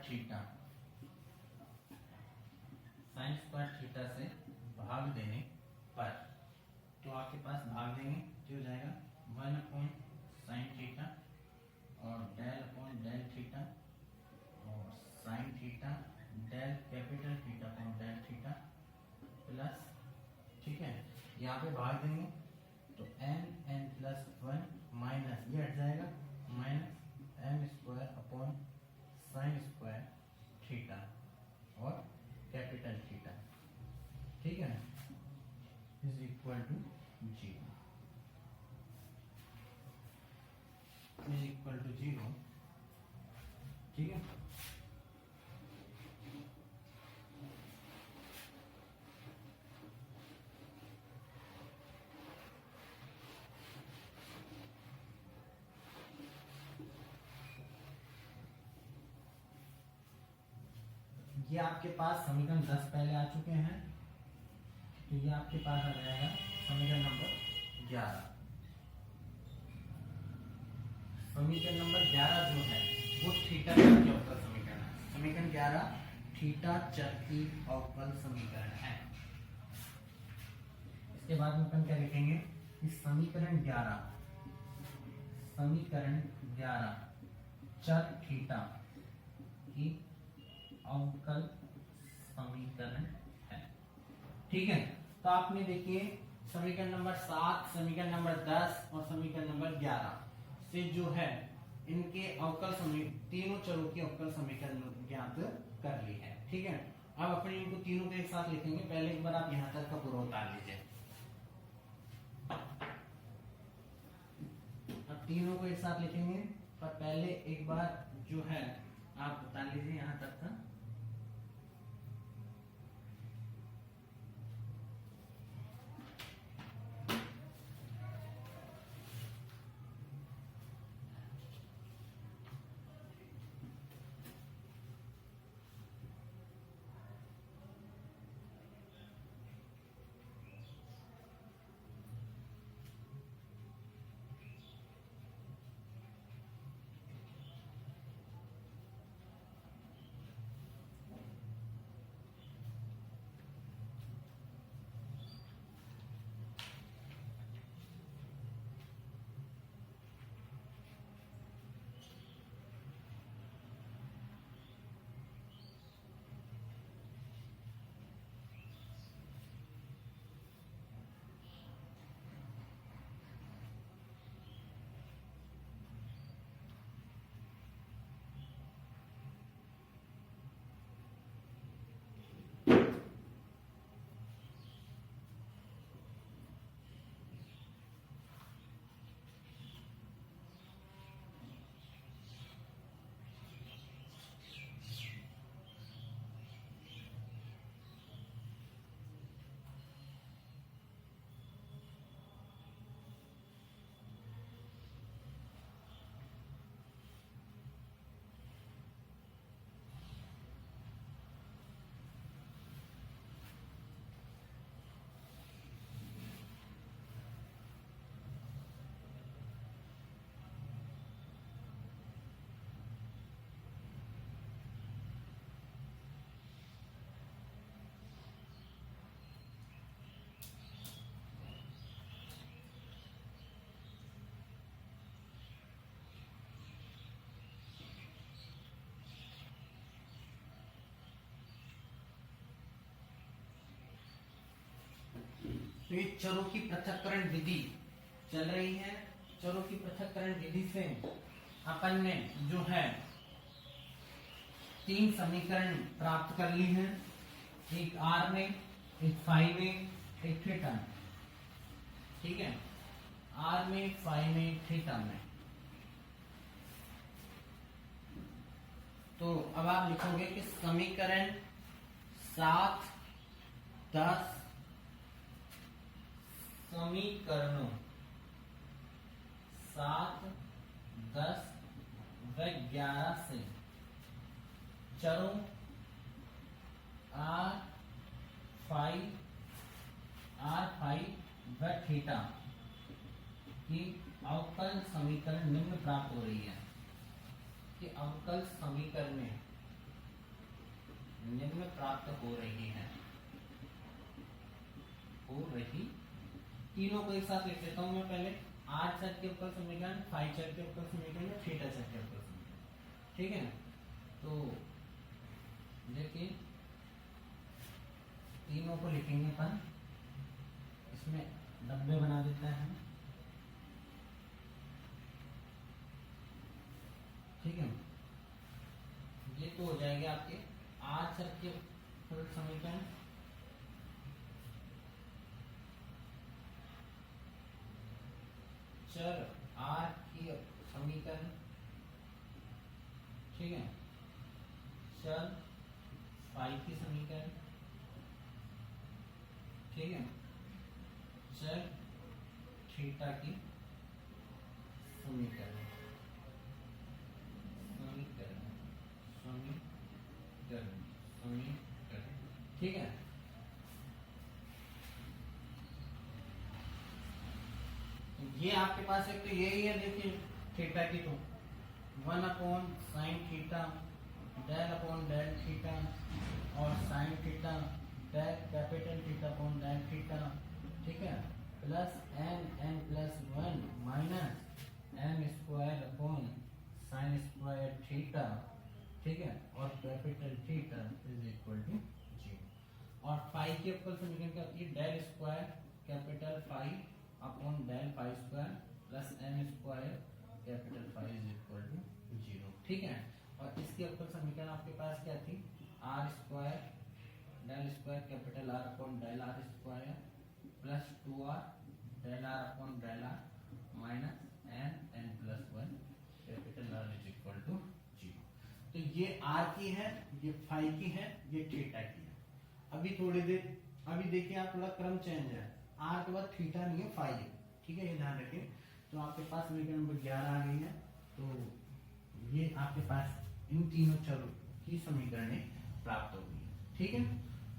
S1: थीटा से भाग देने पर, तो आपके पास भाग देंगे तो हो जाएगा 1 अपॉन साइन थीटा और डेल अपॉन डेल थीटा और sine theta del capital theta upon del theta plus, ठीक है, यहाँ पे भाग देंगे तो n प्लस 1 माइनस ये हट जाएगा minus M square upon sine square theta और कैपिटल थीटा, ठीक है, is equal to 0, is equal to 0। ठीक है, ये आपके पास समीकरण 10 पहले आ चुके हैं, तो ये आपके पास आ जाएगा समीकरण नंबर 11। समीकरण नंबर 11 जो है वो थीटा चर की अवकल समीकरण है। समीकरण 11 थीटा चर की अवकल समीकरण है। इसके बाद में अपन क्या लिखेंगे कि समीकरण 11 चर थीटा की अवकल समीकरण है। ठीक है, तो आपने देखिए समीकरण नंबर 7, समीकरण नंबर 10 और समीकरण नंबर 11 से जो है इनके अवकल तीनों चरों की अवकल समीकरण ज्ञात कर ली है। ठीक है, अब अपने इनको तीनों को एक साथ लिखेंगे। पहले एक बार आप यहां तक का पूरा उतार लीजिए। अब तीनों को एक साथ लिखेंगे, पर पहले एक बार जो है आप उतार लीजिए यहां तक का। तो ये चरों की पृथक्करण विधि चल रही है। चरों की पृथक्करण विधि से अपन ने जो है 3 समीकरण प्राप्त कर ली हैं, एक आर में, एक फाई में, एक थीटा में। ठीक है, आर में, फाई में, थीटा में। तो अब आप लिखोगे कि समीकरण 7, 10 समीकरणों 7, 10 व 11 से चरों आर, फाई व थीटा की अवकल समीकरण निम्न प्राप्त हो रही है कि अवकल समीकरण निम्न प्राप्त हो रही है। तीनों को एक साथ लिख लेता हूं मैं पहले। आर चर के अवकल समीकरण, फाई चर के अवकल समीकरण, थीटा चर के अवकल समीकरण। ठीक है, तो देखिए तीनों को लिखेंगे अपन, इसमें डब्बे बना देते हैं। ठीक है, ये तो हो जाएंगे आपके आर चर के अवकल समीकरण, चर आर की समीकरण। ठीक है, चर फाई की समीकरण। ठीक है, चर थीटा की समीकरण। समीकरण समीकरण समीकरण ये आपके पास एक तो यही है, देखिए थीटा की, तो 1/sin थीटा del थीटा और sin theta del capital theta upon del theta, ठीक है, plus n+1 minus n² upon sin square theta, ठीक है, और capital theta is equal to 0। और फाई की अवकल समीकरण क्या होती है, del square capital phi upon del phi square plus n square capital phi is equal to 0, ठीक है। और इसकी अवकल समीकरण आपके पास क्या थी, R square del square capital are upon del are square plus 2r del R upon del R minus n+1 capital R is equal to 0। तो ये r की है, ये फाई की है, ये थीटा की है। अभी थोड़ी देर, अभी देखिए आप थोड़ा क्रम चेंज है, r के बाद थीटा नहीं है, फाई है, ठीक है, ये ध्यान रखिए। तो आपके पास समीकरण नंबर 11 आ गई है। तो ये आपके पास इन तीनों चरों की समीकरण प्राप्त हो गई है, ठीक है।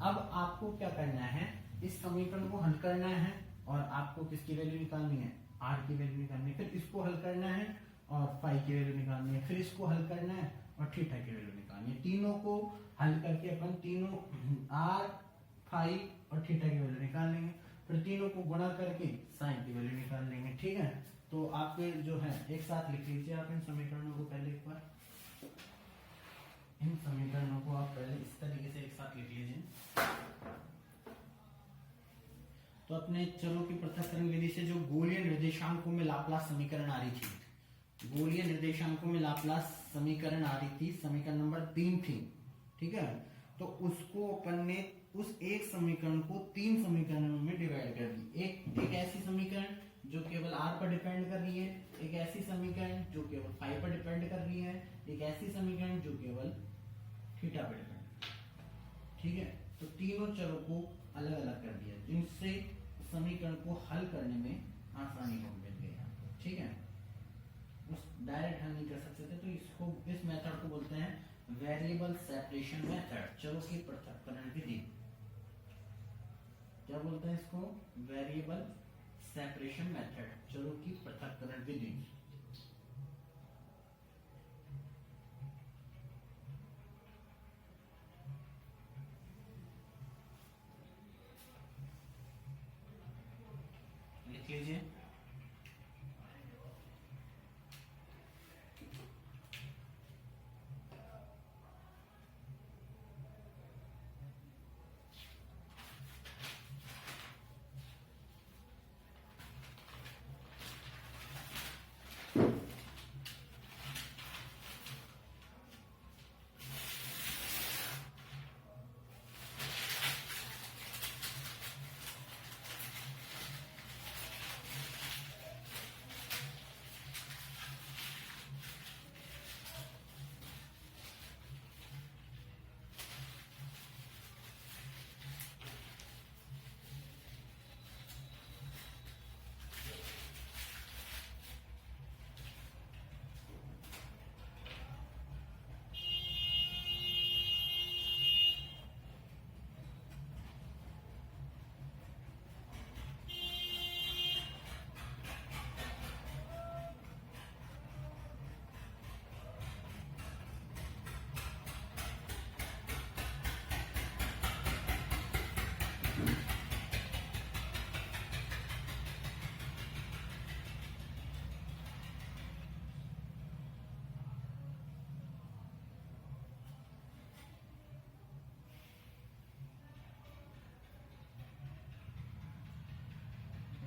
S1: अब आपको क्या करना है, इस समीकरण को हल करना है और आपको किसकी वैल्यू निकालनी है, r की वैल्यू निकालनी है, फिर इसको हल करना है और फाई की वैल्यू निकालनी है, फिर इसको हल करना है और थीटा की वैल्यू निकालनी है। तीनों को हल करके अपन तीनों r, फाई और थीटा की वैल्यू निकाल लेंगे, फिर तीनों को गुणा करके साइन की वैल्यू निकाल लेंगे, ठीक है। तो आपके जो है एक साथ लिख लीजिए आप इन समीकरणों को, पहले एक बार इन समीकरणों को आप पहले इस तरीके से एक साथ लिख लीजिए। तो अपने चरों की पृथक्करण विधि से जो गोलीय निर्देशांकों में लाप्लास समीकरण आ रही थी, गोलीय निर्देशांकों में लाप्लास समीकरण आ रही थी, समीकरण नंबर 3 थी, ठीक है। तो उसको अपन ने उस एक समीकरण को 3 समीकरणों में डिवाइड कर दी। एक ऐसी समीकरण जो केवल r पर डिपेंड कर रही है, एक ऐसी समीकरण जो केवल फाई पर डिपेंड कर रही है, एक ऐसी समीकरण जो केवल थीटा पर डिपेंड, ठीक है। तो तीनों चरों को अलग अलग कर दिया, जिनसे समीकरण को हल करने में आसानी हो गई आपको, ठीक है। उस डायरेक्ट हल नहीं कर सकते थे, तो इसको, इस मेथड को बोलते हैं वेरिएबल सेपरेशन मेथड, चरों की पृथक्करण विधि। क्या बोलते हैं इसको, वेरिएबल सेपरेशन मेथड, चरों की पृथक्करण विधि। लिख लीजिए।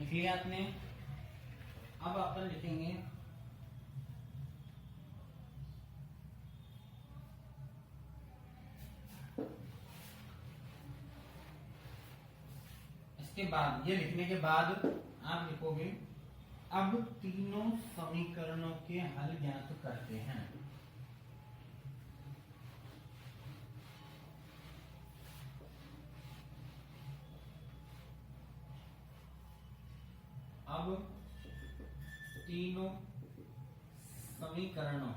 S1: लिख लिया आपने। अब अपन लिखेंगे इसके बाद, ये लिखने के बाद आप लिखोगे अब तीनों समीकरणों के हल ज्ञात करते हैं। अब तीनों समीकरणों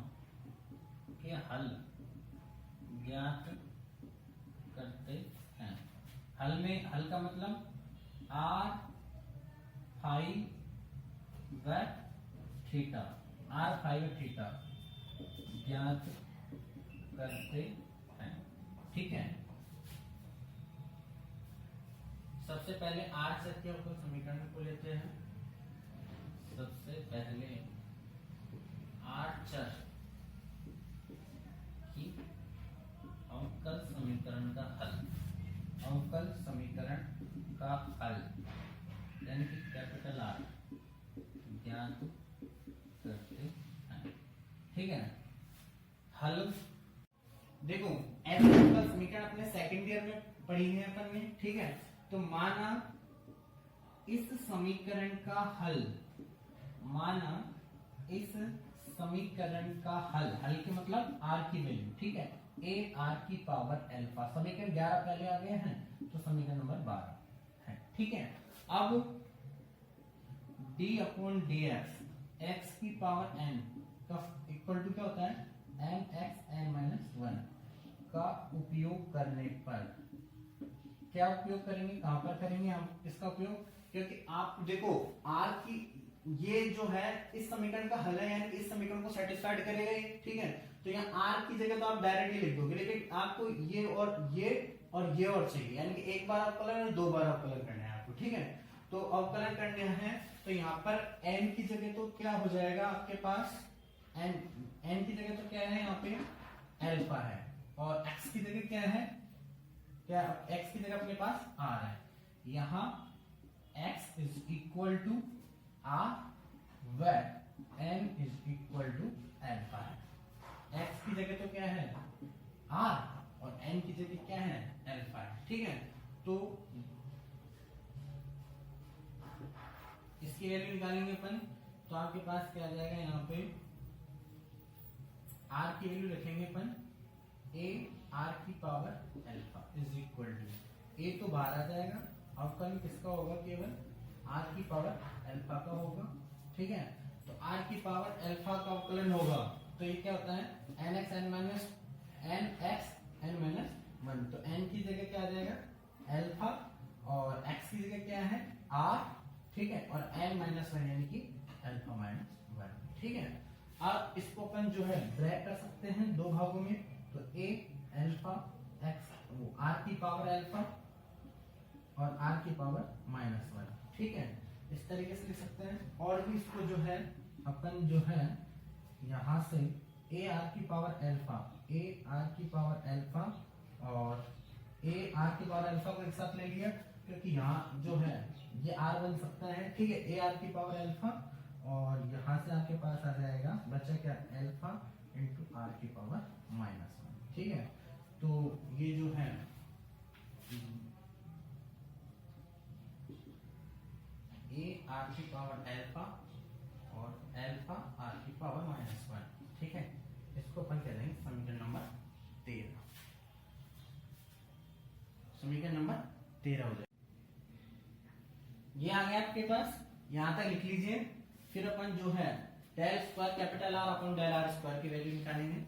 S1: के हल ज्ञात करते हैं। हल में, हल का मतलब r, फाई, व थीटा, आर फाइव थीटा ज्ञात करते हैं। ठीक है, सबसे पहले आर चर के अवकल समीकरण को लेते हैं। सबसे पहले आर चर की अवकल समीकरण का हल, अवकल समीकरण का हल यानी कि कैपिटल आर ज्ञात करते हैं। ठीक है, हल देखो ऐसे अवकल समीकरण अपने सेकंड ईयर में पढ़ी है अपन ने। ठीक है, तो माना इस समीकरण का हल, माना इस समीकरण का हल, हल के मतलब आर की वैल्यू। ठीक है, ए आर की पावर एल्फा, समीकरण 11 पहले आ गए हैं तो समीकरण नंबर 12 है। ठीक है, अब डी अपॉन डी एक्स की पावर एन का इक्वल टू क्या होता है, N X N minus one का उपयोग करने पर, क्या उपयोग करेंगे, कहां पर करेंगे हम इसका उपयोग, क्योंकि आप देखो आर की ये जो है इस समीकरण का हल है, यानी इस समीकरण को सेटिस्फाइड करेगा ये। ठीक है, तो यहाँ आर की जगह तो आप डायरेक्टली लिख दोगे, लेकिन आपको ये और ये और चाहिए, यानी कि एक बार अवकलन और 2 बार अवकलन करना है आपको। ठीक है, तो अवकलन करने हैं तो यहाँ पर n की जगह तो क्या हो जाएगा आपके पास, n की जगह तो क्या है यहाँ पे एल्फा है, और x की जगह क्या है, क्या x की जगह अपने पास r है। यहाँ x is equal to r व n is equal to alpha है। x की जगह तो क्या है r और n की जगह क्या है एल्फा है। ठीक है, तो इसकी वैल्यू निकालेंगे अपन, तो आपके पास क्या आ जाएगा, यहाँ पे r की वैल्यू रखेंगे अपन a r की power alpha is equal to, a तो बाहर आ जाएगा, अवकलन किसका होगा, केवल r की पावर एल्फा का होगा। ठीक है, तो r की पावर एल्फा का अवकलन होगा तो ये क्या होता है N X N minus one, तो n की जगह क्या आ जाएगा एल्फा और x की जगह क्या है r। ठीक है, और n माइनस वन यानी कि एल्फा माइनस वन। ठीक है, अब इसको अपन जो है ब्रैकेट कर सकते हैं दो भागों में, तो a एल्फा x वो r की पावर एल्फा और r की पावर माइनस वन। ठीक है, इस तरीके से लिख सकते हैं। और भी इसको जो है अपन जो है यहाँ से a r की पावर एल्फा, a r की पावर एल्फा और a r की पावर एल्फा को एक साथ ले लिया, क्योंकि यहाँ जो है ये r बन सकता है। ठीक है, a r की पावर एल्फा और यहाँ से आपके पास आ जाएगा बचा क्या एल्फा इंटू r की पावर माइनस वन। ठीक है, तो ये जो है a r की पावर एल्फा और एल्फा r की पावर माइनस वन। ठीक है, इसको अपन कह देंगे समीकरण नंबर 13, समीकरण नंबर 13 हो जाएगा। ये आ गया आपके पास, यहां तक लिख लीजिए। फिर अपन जो है del square capital are upon del are square की वैल्यू निकालेंगे।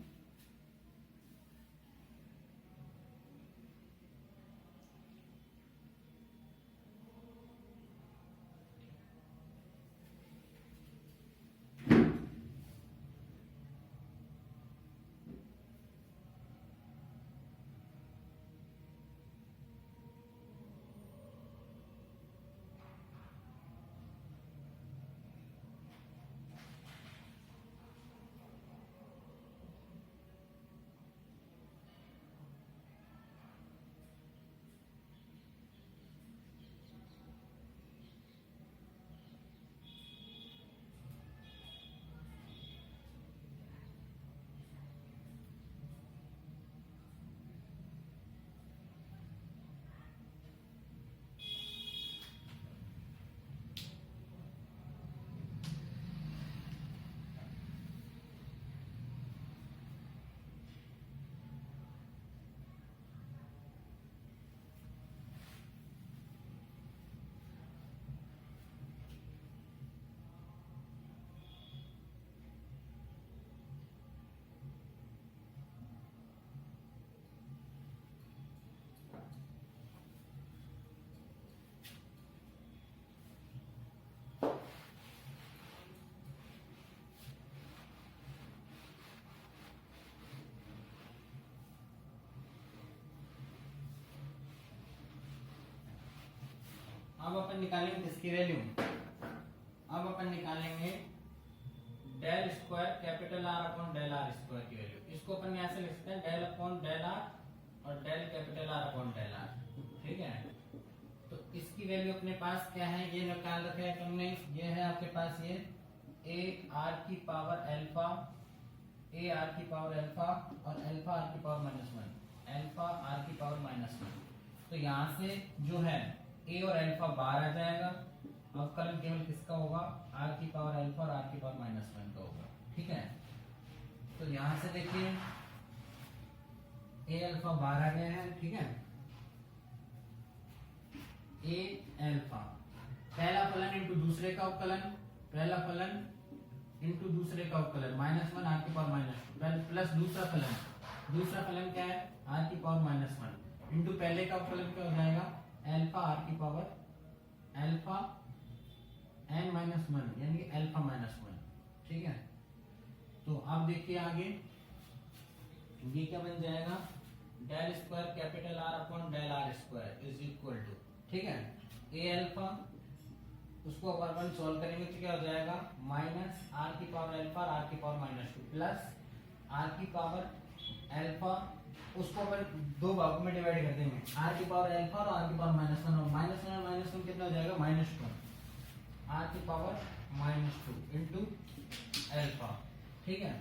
S1: अब अपन निकालेंगे इसकी वैल्यू। अब अपन निकालेंगे del square capital are upon del are square की वैल्यू। इसको अपन यहां से लिख सकते हैं डेल अपॉन डेल आर और del capital are upon del are. ठीक है, तो इसकी वैल्यू अपने पास क्या है ये निकाल रखा है तुमने। ये है आपके पास ये ए आर की पावर अल्फा, ए आर की पावर अल्फा और अल्फा आर की पावर -1, अल्फा आर की पावर -1। तो यहाँ से जो है ए और अल्फा बाहर आ जाएगा। अवकलन केवल किसका होगा, आर की पावर अल्फा और आर की पावर -1 का होगा। ठीक है, तो यहाँ से देखिए ए अल्फा बाहर आ गया है। ठीक है, ए अल्फा पहला फलन इंटू दूसरे का अवकलन, पहला फलन इंटू दूसरे का अवकलन -1 आर की पावर -2 प्लस दूसरा फलन क्या है आर की पावर -1 इंटू पहले का अवकलन क्या हो जाएगा अल्फा आर की पावर अल्फा n-1 यानी कि अल्फा -1। ठीक है, तो अब देखिए आगे ये क्या बन जाएगा del square capital are upon del are square is equal to, ठीक है, ए अल्फा उसको अपन सॉल्व करेंगे तो क्या हो जाएगा माइनस आर की पावर अल्फा और आर की पावर -2 प्लस आर की पावर अल्फा, उसको अपन दो भागों में डिवाइड कर देंगे, आर की पावर अल्फा और आर की पावर -1 और -1 कितना हो जाएगा -2 आर की पावर -2 इंटू अल्फा। ठीक है,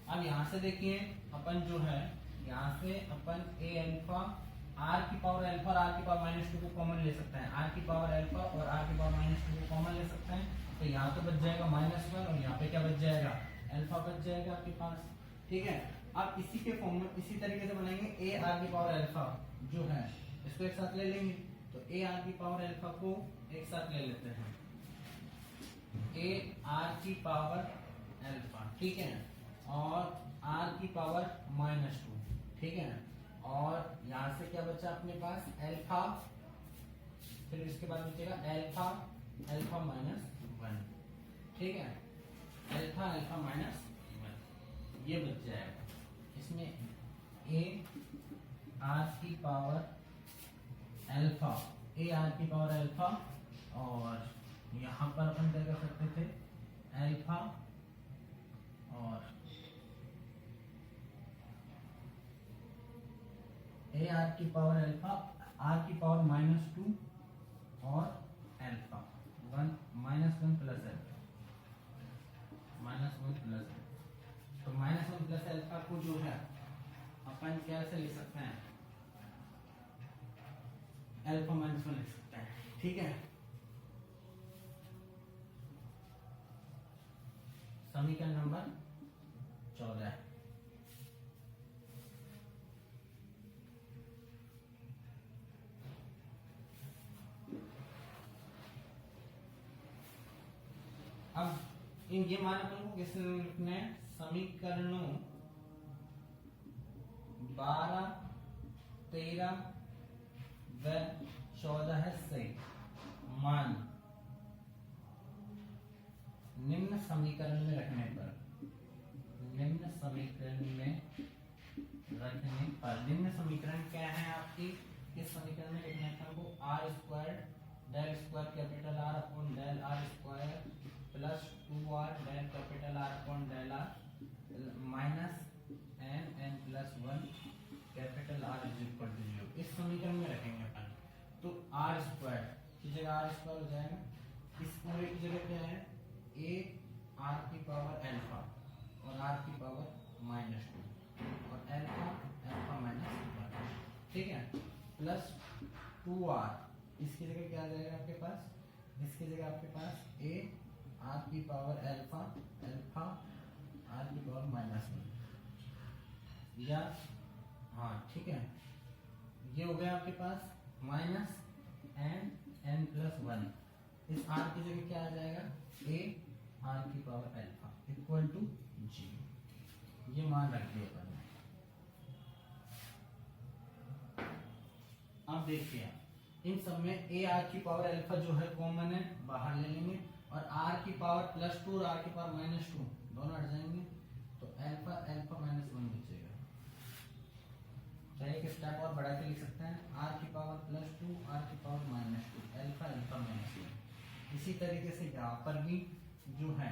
S1: अब यहाँ से देखिए अपन जो है यहाँ से अपन ए अल्फा आर की पावर अल्फा और आर की पावर -2 को कॉमन ले सकते हैं, आर की पावर अल्फा और आर की पावर -2 को कॉमन ले सकते हैं। तो यहाँ तो बच जाएगा -1 और यहाँ पे क्या बच जाएगा अल्फा बच जाएगा आपके पास। ठीक है, अब इसी के फॉर्म में इसी तरीके से बनाएंगे ए आर की पावर अल्फा जो है इसको एक साथ ले लेंगे, तो ए आर की पावर अल्फा को एक साथ ले लेते हैं ए आर की पावर अल्फा। ठीक है, और आर की पावर -2। ठीक है, और यहां से क्या बचा अपने पास अल्फा, फिर इसके बाद बचेगा अल्फा अल्फा -1। ठीक है, अल्फा अल्फा -1 ये बच जाएगा। इसमें ए आर की पावर अल्फा, ए आर की पावर अल्फा और यहाँ पर अपन क्या कर सकते थे अल्फा और ए आर की पावर अल्फा, आर की पावर -2 और अल्फा 1 -1 प्लस अल्फा -1 प्लस, तो -1 प्लस अल्फा को जो है अपन कैसे लिख सकते हैं अल्फा -1 लिख सकते हैं। ठीक है, समीकरण नंबर 14। अब इन ये मान अपन को किस लिखना है समीकरणों 12, 13 व 14 से मान निम्न समीकरण में रखने पर, निम्न समीकरण में रखने पर, निम्न समीकरण क्या है आपकी, इस समीकरण में लिखना है हमको R square del square capital are upon del are square plus 2r del capital are upon del R minus n plus 1 capital R is equal to 0। इस समीकरण में रखेंगे अपन, तो आर स्क्वायर की जगह आर स्क्वायर हो जाएगा, इस पूरे की जगह क्या है ए आर की पावर अल्फा और आर की पावर -2 और अल्फा अल्फा -1। ठीक है, प्लस 2r, इसकी जगह क्या आ जाएगा आपके पास, इसकी जगह आपके पास ए आर की पावर अल्फा अल्फा आर की पावर -1 या हाँ ठीक है, ये हो गया आपके पास -n प्लस 1। इस आर की जगह क्या आ जाएगा ए आर की पावर अल्फा इक्वल टू 0। ये मान रख दिया अपन। अब देखिए इन सब में ए आर की पावर अल्फा जो है कॉमन है, बाहर ले लेंगे और आर की पावर +2 और आर की पावर -2 दोनों हट जाएंगे, तो अल्फा अल्फा -1 बचेगा। चाहिए स्टेप और बढ़ा के लिख सकते हैं आर की पावर +2 आर की पावर -2 अल्फा अल्फा -1। इसी तरीके से यहाँ पर भी जो है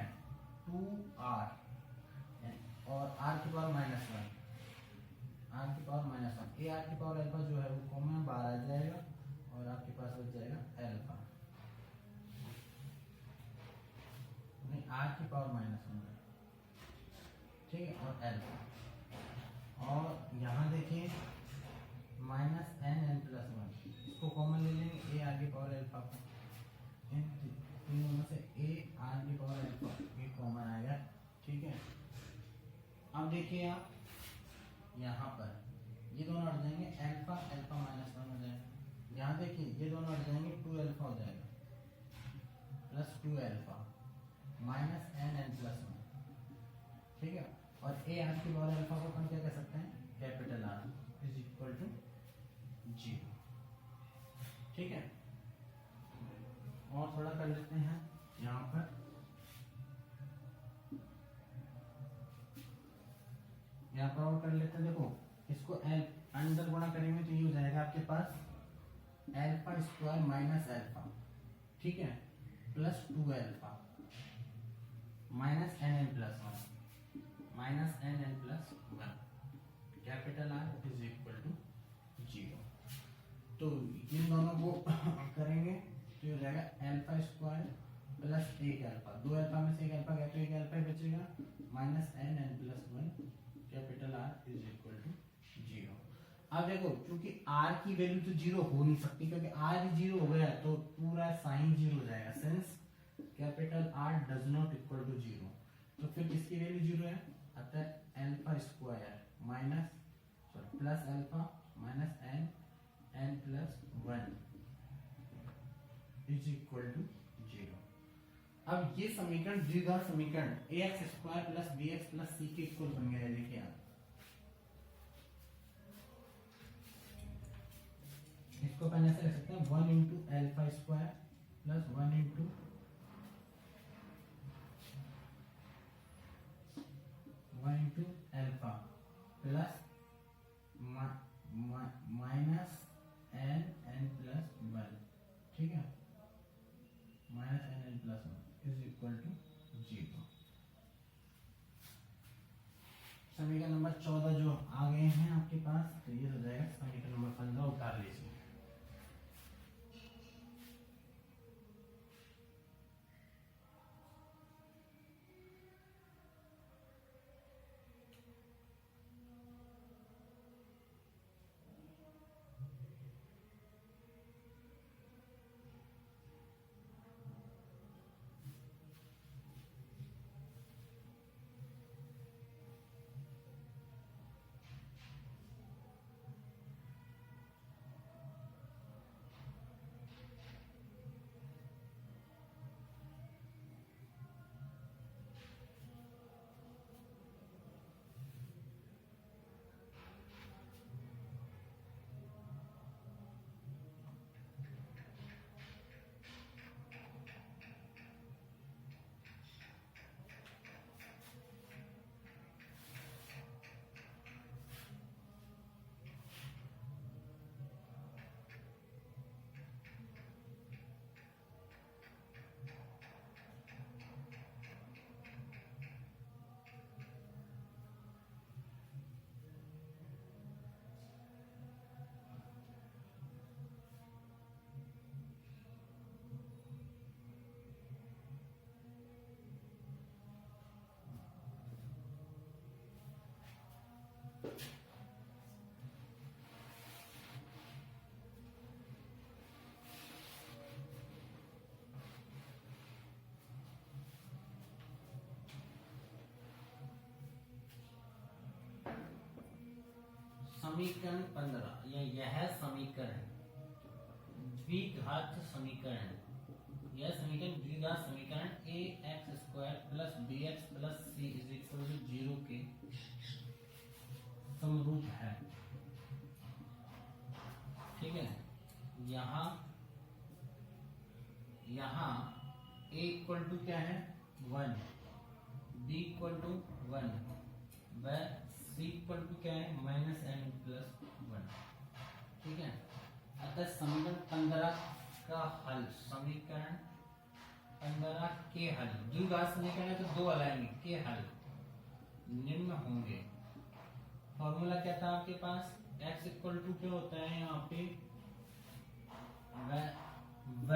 S1: 2r और आर की पावर -1 आर की पावर -1 ए आर की पावर अल्फा जो है वो कॉमन बाहर आ जाएगा और आपके पास बच जाएगा अल्फा नहीं आर की पावर -1 ठीक है और अल्फा। और यहाँ देखिए -n+1 इसको कॉमन ले लेंगे ए आर की पावर अल्फा को इन तीनों में से ए आर की पावर अल्फा ये कॉमन आएगा ठीक है। अब देखिए आप यहाँ पर ये दोनों हट जाएंगे अल्फा अल्फा -1 हो जाएगा। यहाँ देखिए ये दोनों हट जाएंगे 2 अल्फा हो जाएगा +2 अल्फा -n+1 ठीक है। और ए आर की पावर अल्फा को अपन क्या कह सकते हैं कैपिटल आर = 0 ठीक है। और थोड़ा कर लेते हैं यहाँ पर और कर लेते हैं। देखो इसको अंदर गुणा करेंगे तो ये हो जाएगा आपके पास α² माइनस अल्फा ठीक है +2 अल्फा -nn+1 कैपिटल आर = 0। तो इन दोनों को करेंगे तो ये हो जाएगा α² + 1 अल्फा 2 अल्फा में से 1 अल्फा गया तो 1 अल्फा बचेगा -nn+1 कैपिटल आर = 0। अब देखो क्योंकि r की वैल्यू तो 0 हो नहीं सकती क्योंकि r 0 हो गया तो पूरा साइन 0 हो जाएगा since capital R does not equal to 0 तो फिर इसकी वैल्यू 0 है अतः α² minus plus alpha minus n+1 = 0। अब ये समीकरण द्विघात समीकरण ax² + bx + c के इक्वल बन गया है। देखिए आप इसको पहले से लिख सकते हैं 1 × α² + 1 × अल्फा प्लस -nn+1 ठीक है -nn+1 = 0। समीकरण नंबर 14 जो आ गए हैं आपके पास तो ये हो जाएगा समीकरण नंबर 15 उतार लीजिए। समीकरण 15 यह समीकरण द्विघात समीकरण यह समीकरण द्विघात समीकरण ax² + bx + c = 0 के समरूप है ठीक है। यहाँ a = क्या है 1 b = 1 व c = क्या है -n+1 ठीक है। अतः समीकरण 15 का हल, समीकरण 15 के हल, द्विघात समीकरण है तो दो हल आएंगे, के हल निम्न होंगे। फॉर्मूला क्या था आपके पास, x इक्वल टू क्या होता है यहाँ पे, व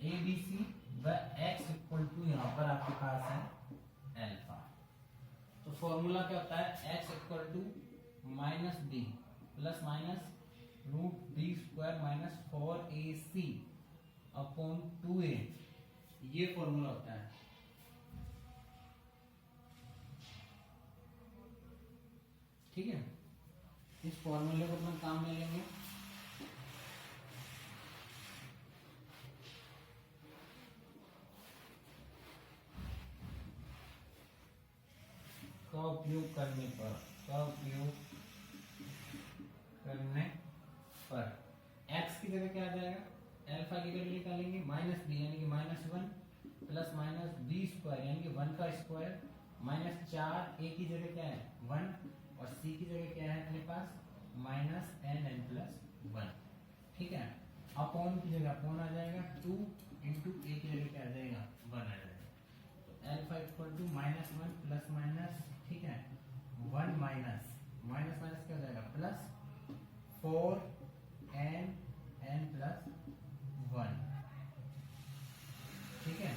S1: ए बी सी, व x इक्वल टू यहाँ पर आपके पास है अल्फा। तो फॉर्मूला क्या होता है, x equal to minus B plus minus root B square minus 4ac upon 2a, ये फॉर्मूला होता है। ठीक है, इस फॉर्मूले को अपन काम में लेंगे। का उपयोग करने पर, x की जगह क्या आ जाएगा, अल्फा की वैल्यू निकालेंगे माइनस बी यानी कि minus 1 plus minus B square यानी कि 1 का स्क्वायर माइनस 4, ए की जगह क्या है 1 और सी की जगह क्या है अपने पास माइनस n प्लस 1। ठीक है, अपॉन की जगह अपॉन आ जाएगा 2 इंटू ए की जगह क्या आ जाएगा 1 आ जाएगा। तो alpha equal to minus 1 plus minus, ठीक है 1 माइनस माइनस माइनस क्या हो जाएगा प्लस 4n प्लस 1, ठीक है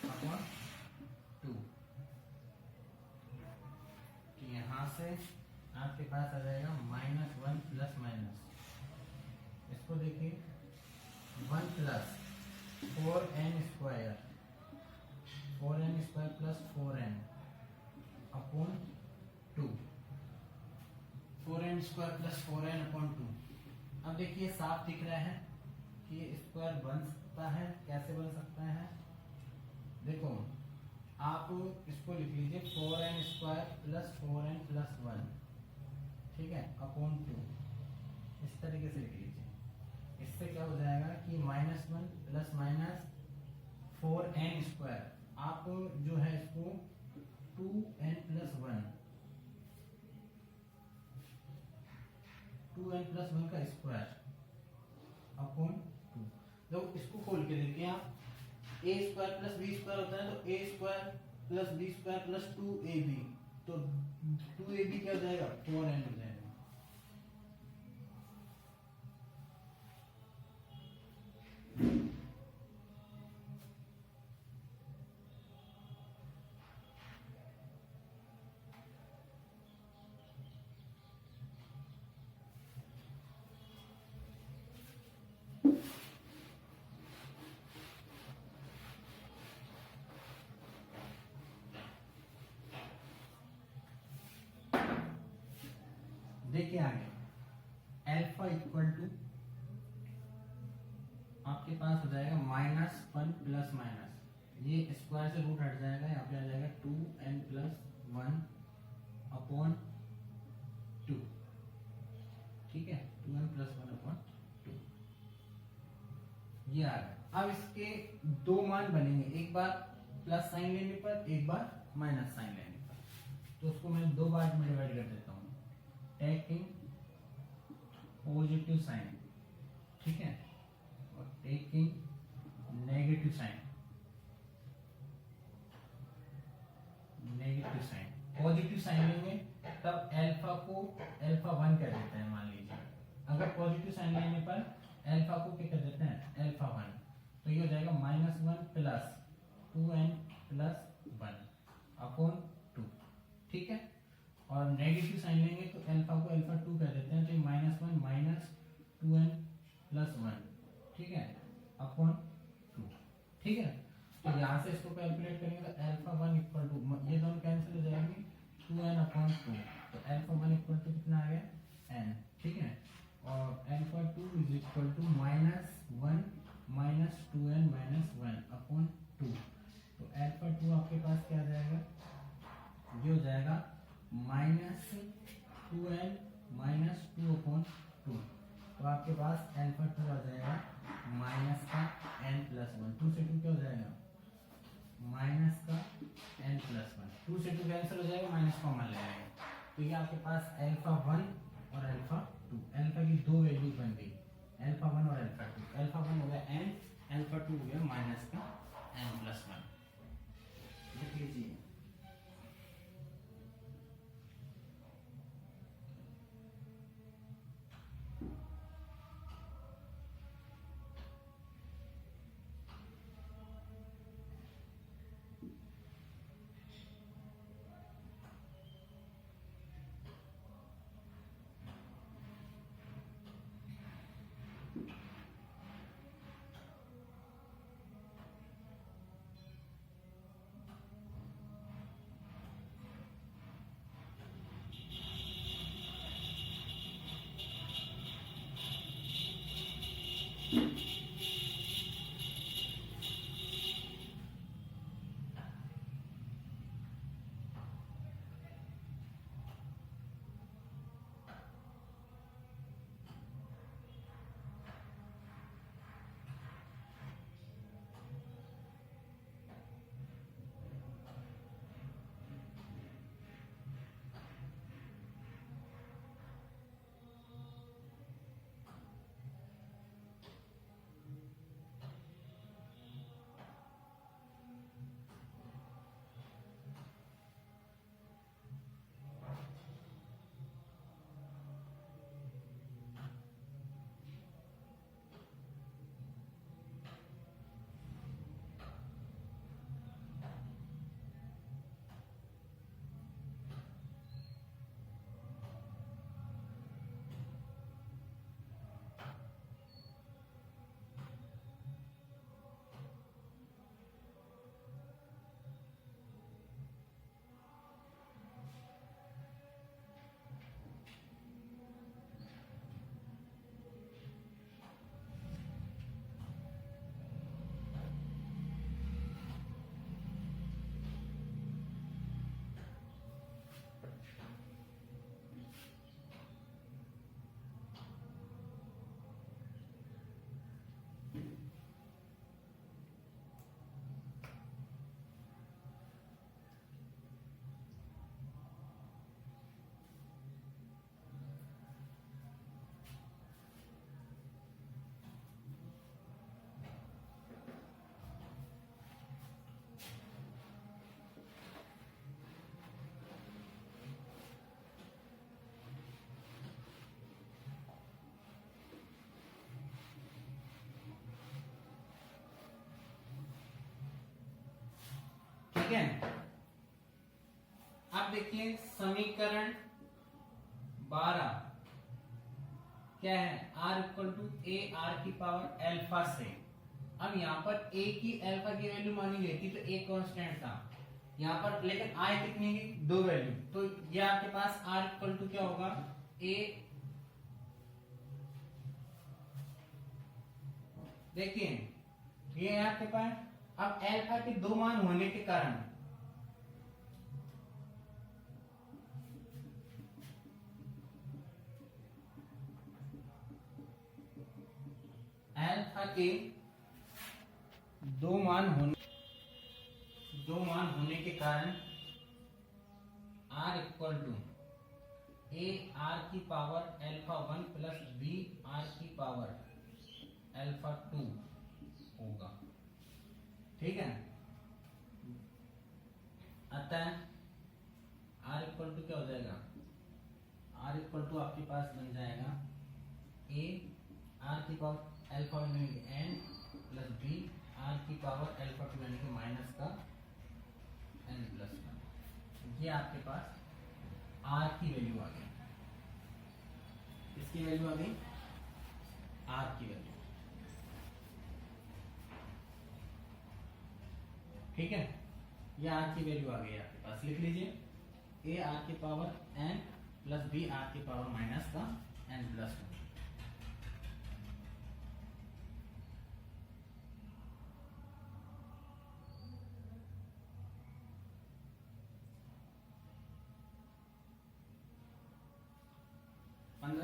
S1: अपॉन 2। यहां से आपके पास आ जाएगा माइनस 1 प्लस माइनस, इसको देखिए 1 plus 4n square plus 4n upon 2, 4n square plus 4n upon 2। अब देखिए साफ दिख रहा है कि स्क्वायर बन सकता है, कैसे बन सकता है, देखो आप इसको लिख लीजिए 4n square plus 4n plus 1, ठीक है अपॉन 2, इस तरीके से लिख लीजिए। इससे क्या हो जाएगा कि minus 1 plus minus 4n square, आप जो है इसको 2n प्लस 1, 2n प्लस 1 का स्क्वायर अपॉन 2। जब इसको खोल के देखिए आप, A square plus B square होता है तो A square plus B square plus 2ab, तो 2ab क्या हो जाएगा 4n हो जाएगा। देखिए आगे अल्फा इक्वल टू आपके पास हो जाएगा माइनस 1 प्लस माइनस, ये स्क्वायर से रूट हट जाएगा, यहाँ पे आ जाएगा 2n प्लस 1 अपॉन 2, ठीक है 2n प्लस 1 अपॉन 2, ये आ गया। अब इसके दो मान बनेंगे, एक बार प्लस साइन लेने पर, एक बार माइनस साइन लेने पर, तो उसको मैं दो बार में डिवाइड कर देता हूँ, टेकिंग पॉजिटिव साइन, ठीक है और taking negative sign, positive sign लेंगे तब अल्फा को अल्फा 1 कह देते हैं, मान लीजिए अगर पॉजिटिव साइन लेने पर अल्फा को क्या कर देते हैं अल्फा 1, तो ये हो जाएगा minus 1 plus 2n plus 1 upon 2, ठीक है। और नेगेटिव साइन लेंगे तो अल्फा को अल्फा 2 कर देते हैं, तो माइनस 1 माइनस 2n प्लस 1, ठीक है अपॉन 2, ठीक है। तो यहाँ से इसको कैलकुलेट करेंगे तो अल्फा 1 इक्वल टू, ये दोनों कैंसिल हो जाएंगे 2n अपॉन 2, तो अल्फा 1 इक्वल टू कितना आ गया n, ठीक है और alpha 2 is equal to minus 1 minus 2n minus 1 upon 2, तो अल्फा 2 आपके पास क्या आ जाएगा, ये हो जाएगा माइनस 2n माइनस 2 अपॉन 2, तो आपके पास अल्फा 2 आ जाएगा माइनस का n प्लस 1, 2 से 2 क्या हो जाएगा माइनस का n प्लस 1, 2 से 2 कैंसिल हो जाएगा, माइनस कॉमन ले आएगा, तो ये आपके पास अल्फा 1 और अल्फा 2, अल्फा की दो वैल्यू बन गई। ठीक है। अब देखिए समीकरण 12 क्या है, r equal to A R की पावर अल्फा से। अब यहाँ पर a की अल्फा की वैल्यू मानी गई थी तो a कांस्टेंट था यहाँ पर, लेकिन i कितनी की 2 वैल्यू, तो ये आपके पास r इक्वल टू क्या होगा, a, देखिए ये है आपके पास। अब अल्फा के 2 मान होने के कारण अल्फा के 2 मान होने के कारण r equal to A R की power alpha 1 plus B R की पावर अल्फा 2 होगा। ठीक है, अतः r इक्वल टू क्या हो जाएगा, r इक्वल टू आपके पास बन जाएगा a आर की power alpha N plus B R की पावर अल्फा 2 यानी कि माइनस का एन प्लस 1। ये आपके पास r की वैल्यू आ गई, इसकी वैल्यू आ गई r की वैल्यू। ठीक है, ये r की वैल्यू आ गई आपके पास, लिख लीजिए a आर की power n plus B R की पावर माइनस का n प्लस 1।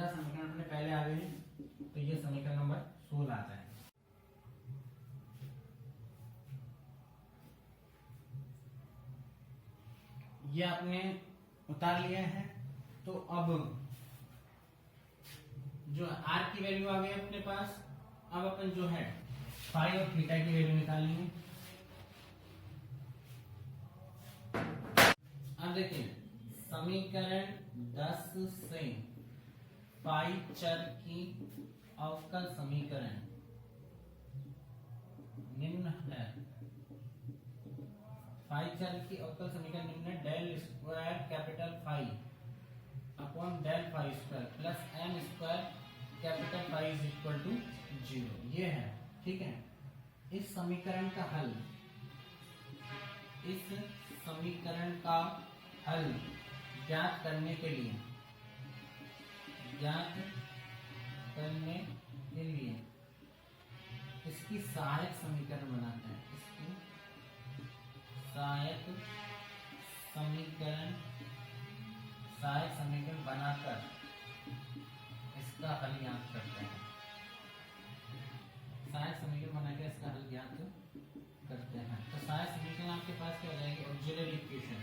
S1: समीकरण अपने पहले आ गए हैं, तो ये समीकरण नंबर 16 आता है। ये आपने उतार लिया है, तो अब जो r की वैल्यू आ गई अपने पास, अब अपन जो है फाई और थीटा की वैल्यू निकालेंगे। अब देखिए समीकरण 10 से फाई चर की अवकल समीकरण निम्न है। फाई चर की अवकल समीकरण निम्न है, del square capital phi upon del phi square plus M square capital phi is equal to 0। ये है। ठीक है, इस समीकरण का हल, इस समीकरण का हल ज्ञात करने के लिए इसकी सहायक समीकरण बनाते हैं, इसकी सहायक समीकरण बनाकर इसका हल ज्ञात करते हैं। सहायक समीकरण बनाकर इसका हल ज्ञात करते हैं। तो सहायक समीकरण आपके पास क्या हो जाएगी, ऑक्सिलरी इक्वेशन,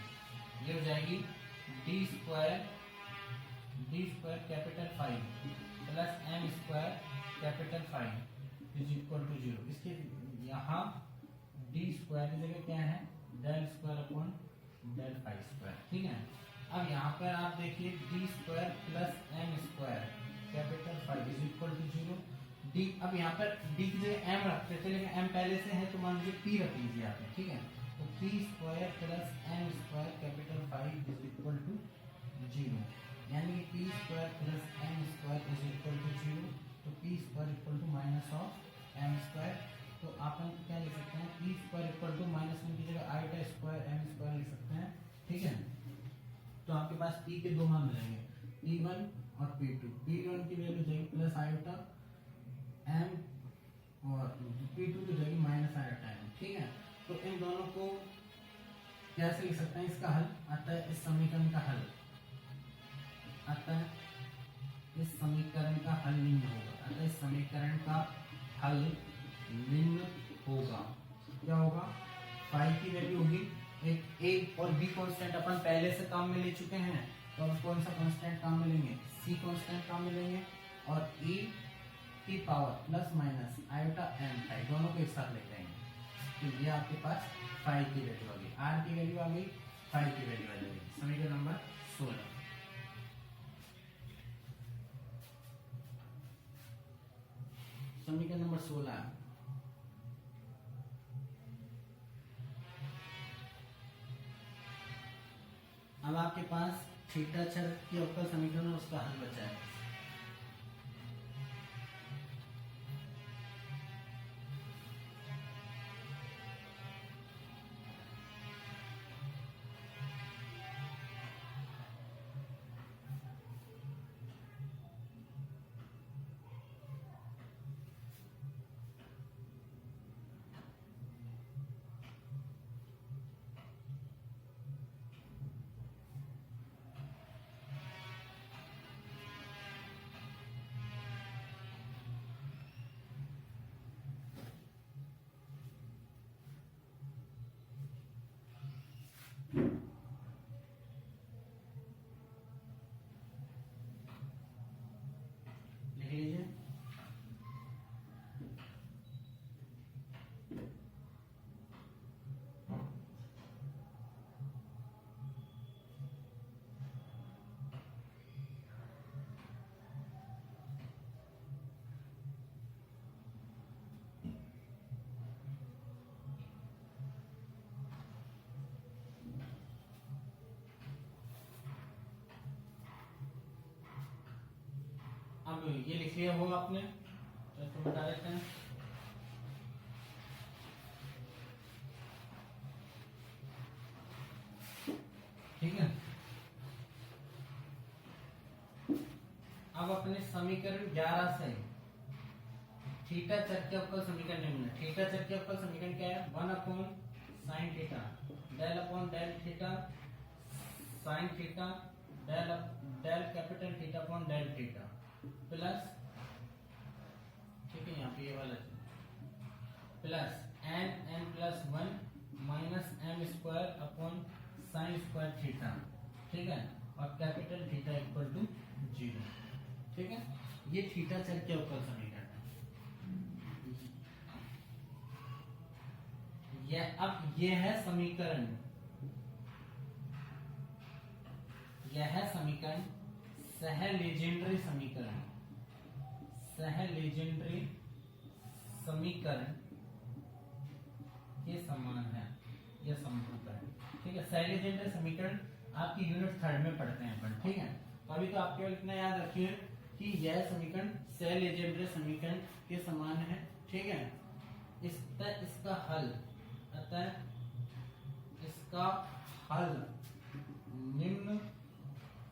S1: ये हो जाएगी D square capital 5 plus M square capital 5 is equal to 0। इसके यहाँ डी स्क्वायर की जगह क्या है, del square upon del 5 square, ठीक है। अब यहाँ पर आप देखिए D square plus M square capital 5 is equal to 0। D, अब यहाँ पर डी की जगह एम रखते थे, लेकिन एम पहले से है तो मान लीजिए पी रख लीजिए आपने, ठीक है। तो P square plus M square capital 5 is equal to 0, यानी कि P square plus M square is equal to 0। तो P square equal to minus of M square. तो आप क्या लिख सकते हैं, P square equal to minus one की जगह आयोटा स्क्वायर एम स्क्वायर लिख सकते हैं, ठीक है। तो आपके पास पी के दो मान मिलेंगे, P1 और P2। P1 की वैल्यू जाएगी प्लस आयोटा एम और P2 की जाएगी माइनस आयोटा एम, ठीक है। तो इन दोनों को कैसे लिख सकते हैं, इसका हल आता है, इस समीकरण का हल आता है, इस समीकरण का हल निम्न होगा, अतः इस समीकरण का हल निम्न होगा। क्या होगा, फाई की वैल्यू होगी एक ए और बी कांस्टेंट अपन पहले से काम में ले चुके हैं, तो अब कौन सा कांस्टेंट काम में लेंगे, सी कांस्टेंट काम में लेंगे, और ई की power plus minus iota M phi दोनों को एक साथ लेते हैं। तो ये आपके पास फाई की वैल्यू आ गई, आर की वैल्यू आ गई, फाई की वैल्यू आ जाएगी। समीकरण नंबर 16। समीकरण नंबर 16, अब आपके पास थीटा चर की अवकल समीकरण और उसका हल बचा है। लिख लीजिए, अब ये लिख लिया होगा आपने, तो इसको बता देते हैं। ठीक है, अब अपने समीकरण 11 से थीटा चर के अवकल समीकरण निम्न है। थीटा चर के अवकल समीकरण क्या है, 1 upon sine theta del upon del theta sine theta del capital theta upon del theta plus, ठीक है, यहाँ पे ये वाला plus N plus 1 minus M square upon sine square theta, ठीक है, और कैपिटल थीटा इक्वल टू 0, ठीक है। ये थीटा चर के अवकल समीकरण है। अब ये है समीकरण, यह है समीकरण सहलेजेंड्रे समीकरण, सहलेजेंड्रे समीकरण के समान है, यह समरूप है, ठीक है। सहलेजेंड्रे समीकरण आपकी यूनिट 3 में पढ़ते हैं अपन, ठीक है। तो अभी तो आप केवल इतना याद रखिए कि यह समीकरण सहलेजेंड्रे समीकरण के समान है, ठीक है। इसका हल, अतः इसका हल निम्न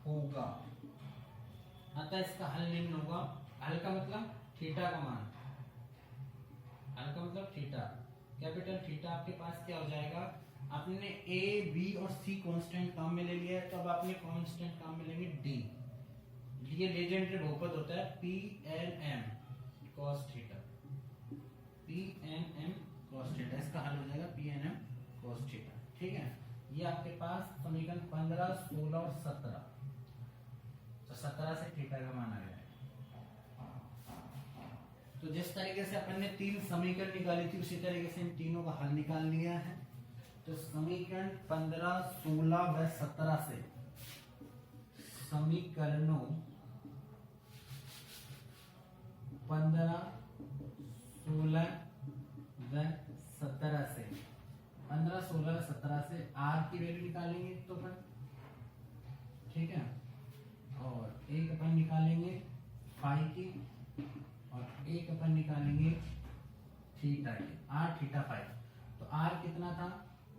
S1: होगा, अतः इसका हल निम्न होगा। हल का मतलब थीटा का मान, आर का मतलब थीटा, कैपिटल थीटा आपके पास क्या हो जाएगा, आपने ए बी और सी कांस्टेंट काम में ले लिया है, तो अब आपने कांस्टेंट काम में लेंगे डी। ये लेजेंडरी बहुपद होता है P N M cos theta, P N M cos theta, इसका हल हो जाएगा P N M cos theta. ठीक है, ये आपके पास समीकरण 15, 16 और 17, तो 17 से थीटा का मान आ गया। तो जिस तरीके से अपन ने 3 समीकरण निकाली थी उसी तरीके से इन तीनों का हल निकाल लिया है। तो समीकरण 15, 16 व 17 से समीकरणों 15, 16 व 17 से 15, 16 व 17 से आर की वैल्यू निकालेंगे तो अपन, ठीक है, और एक अपन निकालेंगे फाई की और एक अपन निकालेंगे थीटा की, आर थीटा फाई। तो आर कितना था,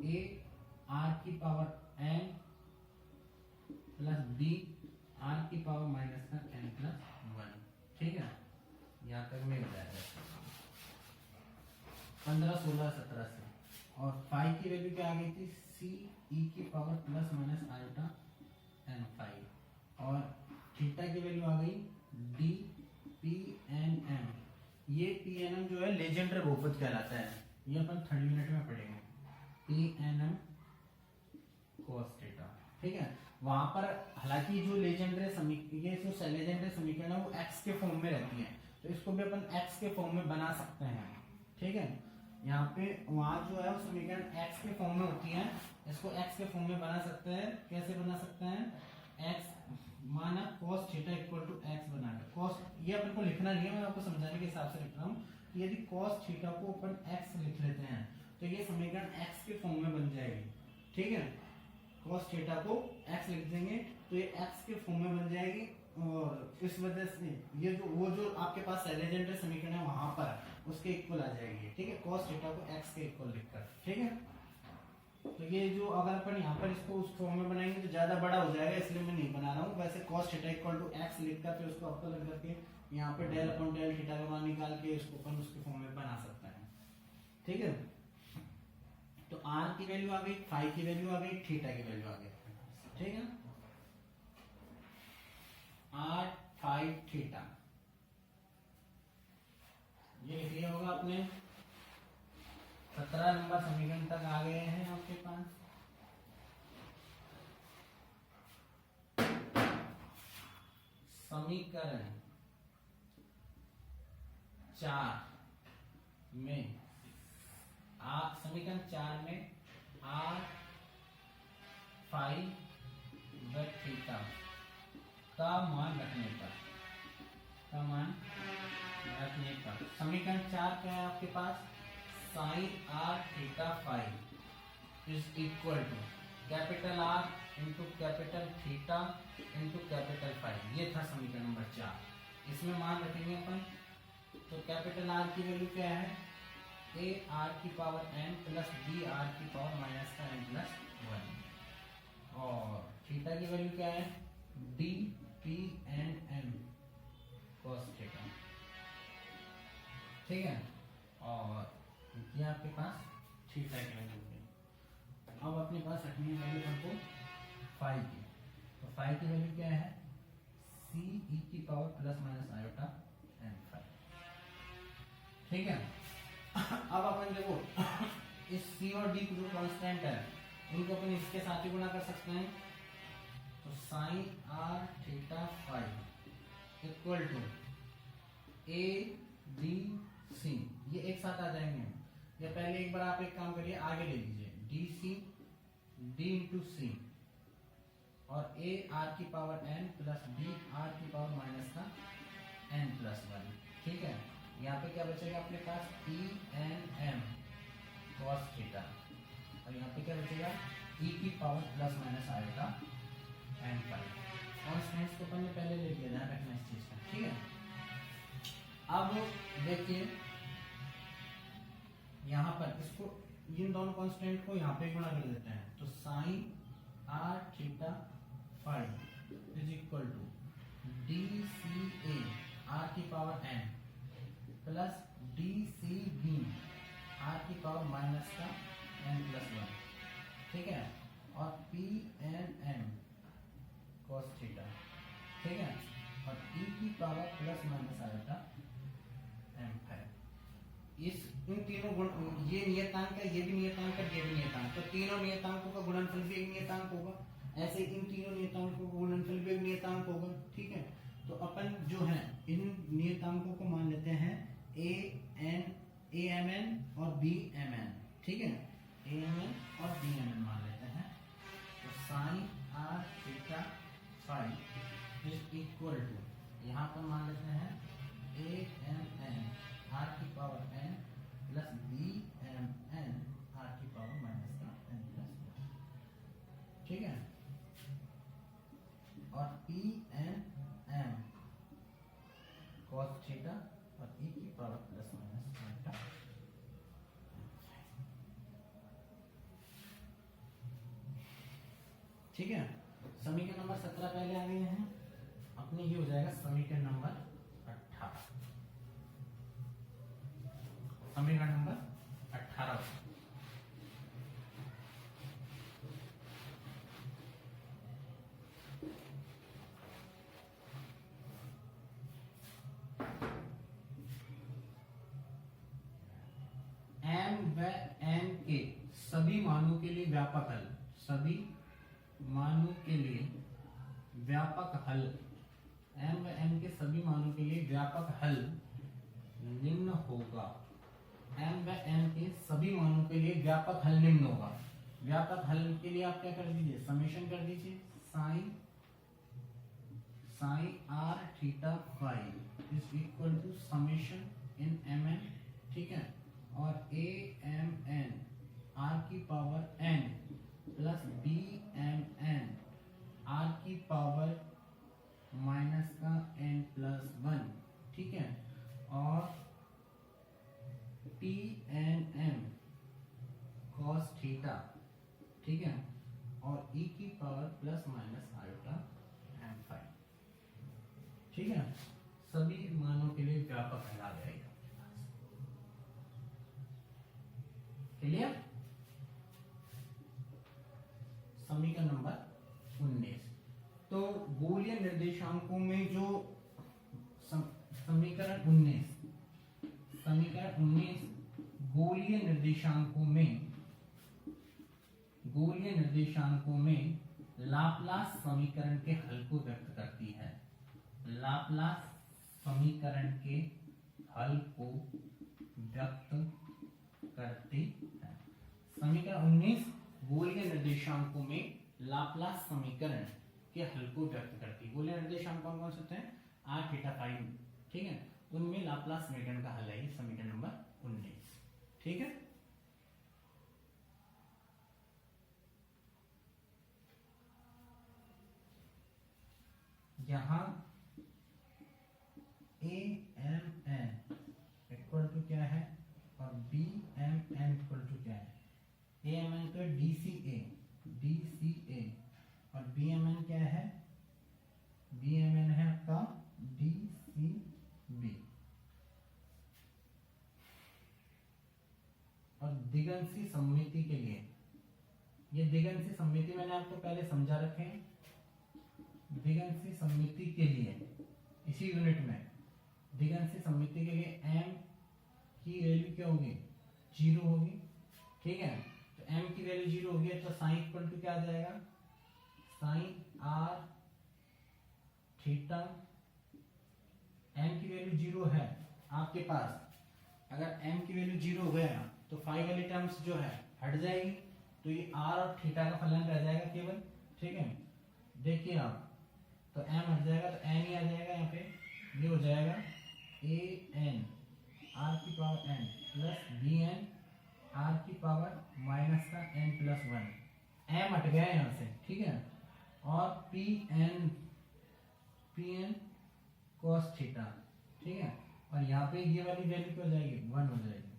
S1: ए आर की power N plus B R की पावर माइनस का एन प्लस 1। ठीक है, यहाँ तक में हो जाएगा 15, 16, 17 से। और फाई की वैल्यू क्या आ गई थी, सी ई की power plus minus iota N phi, और थीटा की वैल्यू आ गई डी पी एन एम। ये पी एन एम जो है लेजेंडरी बहुपद कहलाता है, ये अपन 3rd यूनिट में पढ़ेंगे, P N M cos theta. ठीक है, वहां पर हालांकि जो लेजेंडरी ये जो लेजेंडरी समीकरण है वो x के फॉर्म में रहती है, तो इसको भी अपन x के फॉर्म में बना सकते हैं। ठीक है, यहाँ पे वहां जो है वो समीकरण x के फॉर्म में होती है, इसको x के फॉर्म में बना सकते हैं। कैसे बना सकते हैं, x माना cos theta equal to x बनाकर, cos ये अपन को लिखना नहीं है, मैं आपको समझाने के हिसाब से लिख रहा हूँ। यदि cos थीटा को अपन x लिख लेते हैं तो ये समीकरण x के फॉर्म में बन जाएगी। ठीक है, cos थीटा को x लिख देंगे तो ये x के फॉर्म में बन जाएगी, और इस वजह से ये जो वो जो आपके पास लेजेंडरी समीकरण है वहां पर उसके इक्वल आ जाएगी। ठीक है, cos थीटा को x के इक्वल लिखकर। ठीक है, तो ये जो अगर अपन यहाँ पर इसको उस फॉर्म में बनाएंगे तो ज्यादा बड़ा हो जाएगा, इसलिए मैं नहीं बना रहा हूँ। वैसे cos theta equal to x लिखकर फिर उसको अवकलन करके यहाँ पे डेल अपॉन डेल थीटा का मान निकाल के इसको अपन उसके फॉर्म में बना सकते हैं। ठीक है, तो r की वैल्यू आ गई, फाई की वैल्यू आ गई, थीटा की वैल्यू आ गई। ठीक है, r फाई थीटा ये लिख लिया होगा आपने। 17 नंबर समीकरण तक आ गए हैं आपके पास। समीकरण 4 में समीकरण 4 में r फाई व थीटा का मान रखने पर, समीकरण 4 क्या है आपके पास, sine r theta phi is equal to capital R into capital theta into capital phi. ये था समीकरण नंबर 4। इसमें मान रखेंगे अपन, तो कैपिटल R की वैल्यू क्या है, a r की power n plus b r की पावर माइनस का n प्लस 1, और थीटा की वैल्यू क्या है, d p n m cos theta. ठीक है, और ये आपके पास थीटा की वैल्यू है। अब अपने पास रखनी है वैल्यू हमको फाई की, तो फाई की वैल्यू क्या है, सी ई की power plus minus iota N phi. ठीक है, अब अपन देखो इस सी और डी जो कांस्टेंट है उनको अपन इसके साथ ही गुणा कर सकते हैं, तो sine are theta phi equal to A B C, ये एक साथ आ जाएंगे। या पहले एक बार आप एक काम करिए, आगे ले लीजिए D C D into C और ए आर की power N plus B R की पावर माइनस का एन प्लस 1। ठीक है, यहाँ पे क्या बचेगा अपने पास, P N M cos theta, और यहाँ पे क्या बचेगा, ई की पावर प्लस माइनस आएगा एन फाई। कॉन्स्टेंट्स को अपन ने पहले ले लिया, ध्यान रखना इस चीज का। ठीक है, अब देखिए यहाँ पर इसको, इन दोनों कांस्टेंट को यहाँ पे गुणा कर देते हैं, तो sine are theta phi is equal to D C A R की power N plus D C B R की पावर माइनस का n+1, ठीक है, और P N M cos theta, ठीक है, और e की पावर प्लस माइनस आएगा m5। इस इन तीनों गुण, ये नियतांक है, ये भी नियतांक है, ये भी नियतांक, तो तीनों नियतांकों का गुणनफल भी एक नियतांक होगा, ऐसे इन तीनों नियतांकों का गुणनफल भी एक नियतांक होगा, ठीक है। तो अपन जो है इन नियतांकों को मान लेते हैं ए एम एन और बी एम एन, ठीक है, ए एम एन और बी एम एन मान लेते हैं। तो sine are theta five is equal to, यहाँ पर मान लेते हैं ए एम एन आर की power N plus B M N R की पावर माइनस का n+1, ठीक है, और P N M cos theta और e की पावर प्लस माइनस थीटा, ठीक है। समीकरण नंबर 17 पहले आ गए हैं अपने, ये हो जाएगा समीकरण नंबर 18, समीकरण नंबर 18। m व n के सभी मानों के लिए व्यापक हल, सभी मानों के लिए व्यापक हल, m व n के सभी मानों के लिए व्यापक हल निम्न होगा। m व n के सभी मानों के लिए व्यापक हल निम्न होगा। व्यापक हल के लिए आप क्या कर दीजिए, समेशन कर दीजिए, sine are theta five is equal to summation in M N, ठीक है, और ए एम एन आर की power N plus B M N R की पावर माइनस का n+1, ठीक है, और P N M cos theta, ठीक है, और e की power plus minus iota m5, ठीक है। सभी मानों के लिए व्यापक हल आ जाएगा, क्लियर। समीकरण नंबर 19, तो गोलीय निर्देशांकों में जो समीकरण 19 गोलीय निर्देशांकों में लाप्लास समीकरण के हल को व्यक्त करती है, लाप्लास समीकरण के हल को व्यक्त करती है। समीकरण 19 गोलीय निर्देशांकों में लाप्लास समीकरण के हल को व्यक्त करती है। गोलीय निर्देशांक कौन कौन से होते हैं, आर थीटा फाइव, ठीक है, उनमें लाप्लास समीकरण का हल है समीकरण नंबर 19, ठीक है। यहां A M N equal to क्या है और B M N equal to क्या है, ए एम एन तो डी सी ए और बी एम एन क्या है, बी एम एन है आपका डी सी बी। और दिगंशी सममिति के लिए, ये दिगंशी सममिति मैंने आपको पहले समझा रखे हैं। दिगंशी सममिति के लिए इसी यूनिट में दिगंशी सममिति के लिए m की वैल्यू क्या होगी, 0 होगी, ठीक है। तो m की वैल्यू 0 होगी तो साइन इक्वल टू क्या आ जाएगा, साइन आर थीटा। m की वैल्यू 0 है आपके पास, अगर m की वैल्यू 0 हो गया तो फाइव वाली टर्म्स जो है हट जाएगी, तो ये r और थीटा का फलन रह जाएगा केवल, ठीक है। देखिए आप, तो m हट जाएगा तो n ही आ जाएगा, यहाँ पे ये हो जाएगा a n r की power n plus b n r की पावर माइनस का n+1, m हट गया यहाँ से, ठीक है, और p n cos थीटा, ठीक है, और यहाँ पे ये वाली वैल्यू क्या हो जाएगी, 1 हो जाएगी।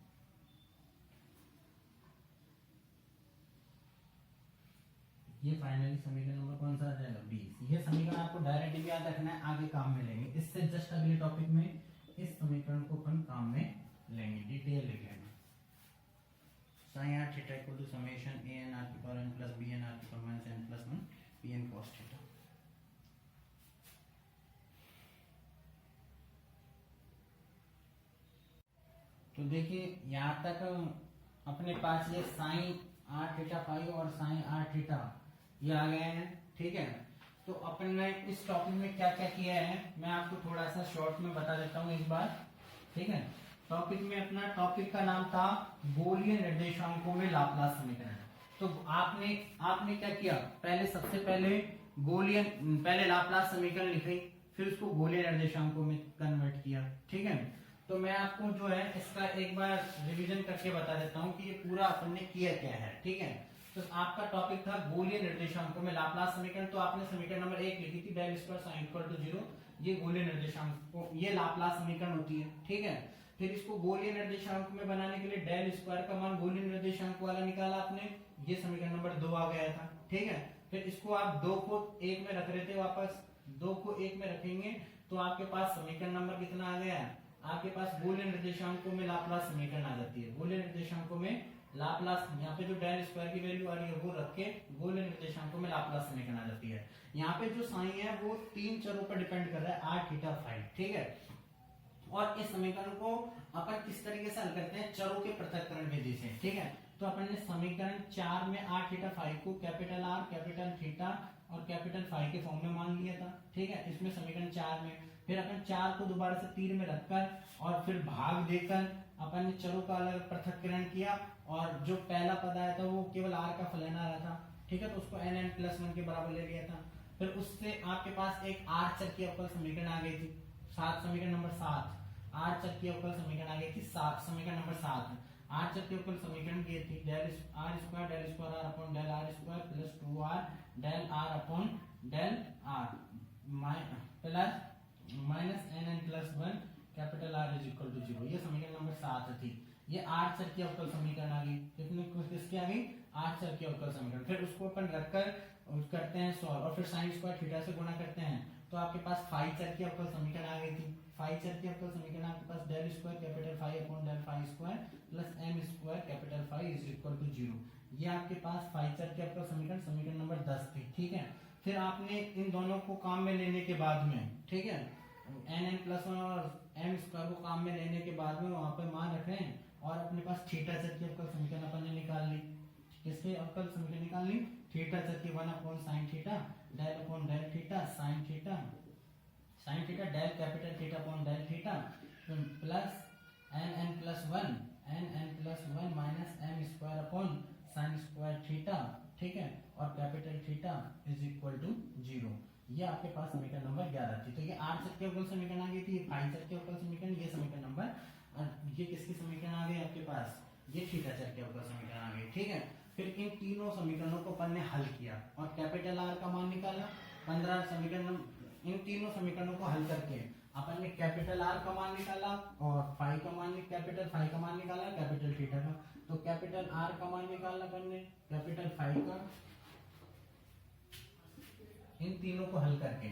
S1: ये फाइनली समीकरण नंबर कौन सा आ जाएगा, 20। ये समीकरण आपको डायरेक्ट भी याद रखना है, आगे काम में लेंगे। इससे जस्ट अगले टॉपिक में इस समीकरण को अपन काम में लेंगे, डिटेल लिख लेंगे। Sine are theta equal to summation A N R की power N plus B N R की power minus N plus 1 P N cos theta. तो देखिए यहाँ तक अपने पास ये साइन आर थीटा फाइव और साइन आर थीटा ये आ गए हैं, ठीक है। तो अपन ने इस टॉपिक में क्या क्या किया है मैं आपको थोड़ा सा शॉर्ट में बता देता हूँ एक बार, ठीक है। टॉपिक में अपना टॉपिक का नाम था गोलीय निर्देशांकों में लाप्लास समीकरण। तो आपने क्या किया, पहले सबसे पहले पहले लाप्लास समीकरण लिखे, फिर उसको गोलीय निर्देशांकों में कन्वर्ट किया, ठीक है। तो मैं आपको जो है इसका एक बार रिवीजन करके बता देता हूँ कि ये पूरा अपन ने किया क्या है, ठीक है। तो आपका टॉपिक था गोलीय निर्देशांकों में लाप्लास समीकरण। तो आपने समीकरण नंबर 1 लिखी थी del square sine equal to 0, ये गोलीय निर्देशांकों ये लाप्लास समीकरण होती है, ठीक है। फिर इसको गोलीय निर्देशांक में बनाने के लिए डेल स्क्वायर का मान गोलीय निर्देशांक वाला निकाला आपने, ये समीकरण नंबर 2 आ गया था, ठीक है। फिर इसको आप 2 को 1 में रख रहे थे, वापस 2 को 1 में रखेंगे तो आपके पास समीकरण नंबर कितना आ गया, आपके पास गोलीय निर्देशांकों में लाप्लास समीकरण आ जाती है। गोलीय निर्देशांकों में लाप्लास, यहाँ पे जो डेल स्क्वायर की वैल्यू आ रही है वो रख के गोलीय निर्देशांकों में लाप्लास समीकरण आ जाती है। यहाँ पे जो साइन है वो 3 चरों पर डिपेंड कर रहा है, आर थीटा फाइव, ठीक है। और इस समीकरण को अपन किस तरीके से हल करते हैं, चरों के पृथक्करण विधि से, ठीक है। तो अपन ने समीकरण 4 में आर थीटा फाइव को कैपिटल आर कैपिटल थीटा और कैपिटल फाइव के फॉर्म में मान लिया था, ठीक है। इसमें समीकरण 4 में फिर अपन 4 को दोबारा से 3 में रखकर और फिर भाग देकर अपन ने चरों का अलग पृथक्करण किया और जो पहला पद आया था वो केवल आर का फलन आ रहा था, ठीक है। तो उसको एन एन प्लस 1 के बराबर ले लिया था। फिर उससे आपके पास एक आर चर की अवकल समीकरण आ गई थी, समीकरण नंबर 7 आर चर की अवकल समीकरण आ गई थी, समीकरण नंबर 7 आर चर की अवकल समीकरण की थी del are square R upon del are square plus 2r del R upon del are plus minus N N plus 1 capital R is equal to 0। ये समीकरण नंबर 7 थी। ये आर चर की अवकल समीकरण आ गई, किसकी आ गई, आर चर की अवकल समीकरण। फिर उसको अपन रखकर करते हैं सॉल्व और फिर साइन स्क्वायर थीटा से गुणा करते हैं तो आपके पास फाइव चर की अवकल समीकरण आ गई थी। फाइव चर की अवकल समीकरण आपके पास del square capital five upon del five square plus M square capital five is equal to 0। ये आपके पास फाइव चर की अवकल समीकरण समीकरण नंबर 10 थी, ठीक है। फिर आपने इन दोनों को काम में लेने के बाद में, ठीक है, एन एन प्लस 1 और एम स्क्वायर को काम में लेने के बाद में वहां पे मान रख रहे हैं और अपने पास थीटा चर की अवकल समीकरण अपन ने निकाल ली। किसके अवकल समीकरण निकाल ली, थीटा चर की 1 upon sine theta del upon del theta sine theta del capital theta upon del theta plus N N plus 1 minus M square upon sine square theta, ठीक है, और capital theta is equal to 0। ये आपके पास समीकरण number 11 थी। तो ये are चर के अवकल समीकरण आ गई थी, फाइव चर के अवकल समीकरण, ये समीकरण नंबर, ये किसकी समीकरण आ गई आपके पास, ये थीटा चर के अवकल समीकरण आ गई, ठीक है। फिर इन तीनों समीकरणों को अपन ने हल किया और कैपिटल आर का मान निकाला। 15 समीकरण, इन तीनों समीकरणों को हल करके अपन ने कैपिटल आर का मान निकाला और कैपिटल फाइव का मान निकाला, कैपिटल थीटा का। तो कैपिटल आर का मान निकालना अपन ने, कैपिटल फाइव का, इन तीनों को हल करके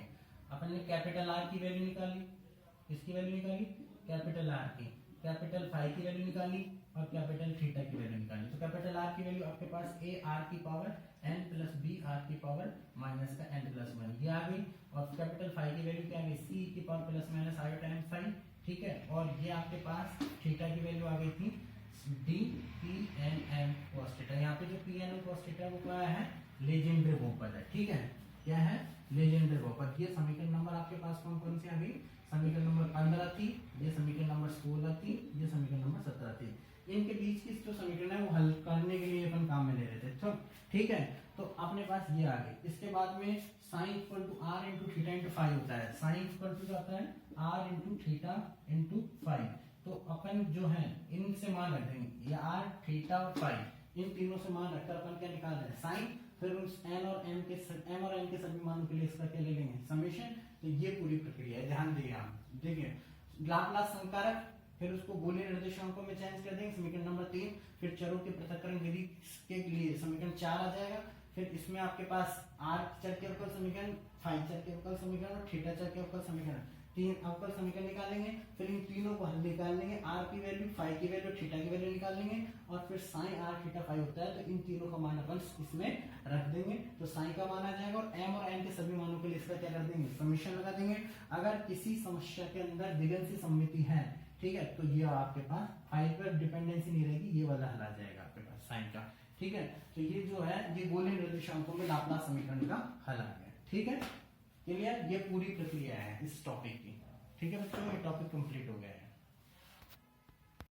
S1: अपन ने कैपिटल आर की वैल्यू निकाली, इसकी वैल्यू निकाली कैपिटल आर की, कैपिटल फाइव की वैल्यू निकाली और कैपिटल थीटा की वैल्यू निकाली। तो कैपिटल आर की वैल्यू आपके पास ए आर की power N plus B R की पावर माइनस का एन प्लस 1 ये आ गई। और कैपिटल फाइव की वैल्यू क्या आ गई, सी की power plus minus iota N phi, ठीक है। और ये आपके पास थीटा की वैल्यू आ गई थी D P N M cos theta. यहाँ पे जो P N M cos theta वो क्या है, लेजेंड्रे बहुपद है, ठीक है, क्या है, लेजेंड्रे बहुपद। ये समीकरण नंबर आपके पास कौन कौन सी आ गई, समीकरण नंबर 15 थी, ये समीकरण नंबर 16 थी, ये समीकरण नंबर 17 थी। इनके बीच की जो समीकरण है वो हल करने के लिए अपन काम में ले रहे थे, तो ठीक है। तो अपने पास ये आ गई। इसके बाद में sine equal to R into theta into phi होता है। साइन इक्वल टू क्या होता है, R into theta into phi. तो अपन जो है इनसे मान रख देंगे, ये आर थीटा और फाइव, इन तीनों से मान रखकर अपन क्या निकाल रहे हैं, साइन। फिर उस एन और एम के सभी मानों के लिए इसका क्या ले लेंगे, समेशन। तो ये पूरी प्रक्रिया है, ध्यान दिए आप, देखिए लाप्लास संकारक, फिर उसको गोलीय निर्देशांकों में चेंज कर देंगे, समीकरण नंबर 3। फिर चरों के पृथक्करण विधि के लिए समीकरण 4 आ जाएगा। फिर इसमें आपके पास आर चर के अवकल समीकरण, फाइव चर के अवकल समीकरण और थीटा चर के अवकल समीकरण, तीन अवकल समीकरण निकालेंगे, फिर इन तीनों को हल निकाल लेंगे, आर की वैल्यू, फाई की वैल्यू, थीटा की वैल्यू निकाल लेंगे, और फिर साइन आर थीटा फाई होता है तो इन तीनों का मान अपन इसमें रख देंगे, तो साइन का मान आ जाएगा, और एम और एन के सभी मानों के लिए इसका क्या कर देंगे, समीशन लगा देंगे। अगर किसी समस्या के अंदर द्विघात की सममिति है, ठीक है, तो ये आपके पास फाई पर डिपेंडेंसी नहीं रहेगी, ये वाला हल आ जाएगा आपके पास साइन का, ठीक है। तो ये जो है ये गोलीय निर्देशांकों में लाप्लास समीकरण का हल आ गया, ठीक है। क्लियर, ये पूरी प्रक्रिया है इस टॉपिक की, ठीक है बच्चों, ये टॉपिक कंप्लीट हो गया है।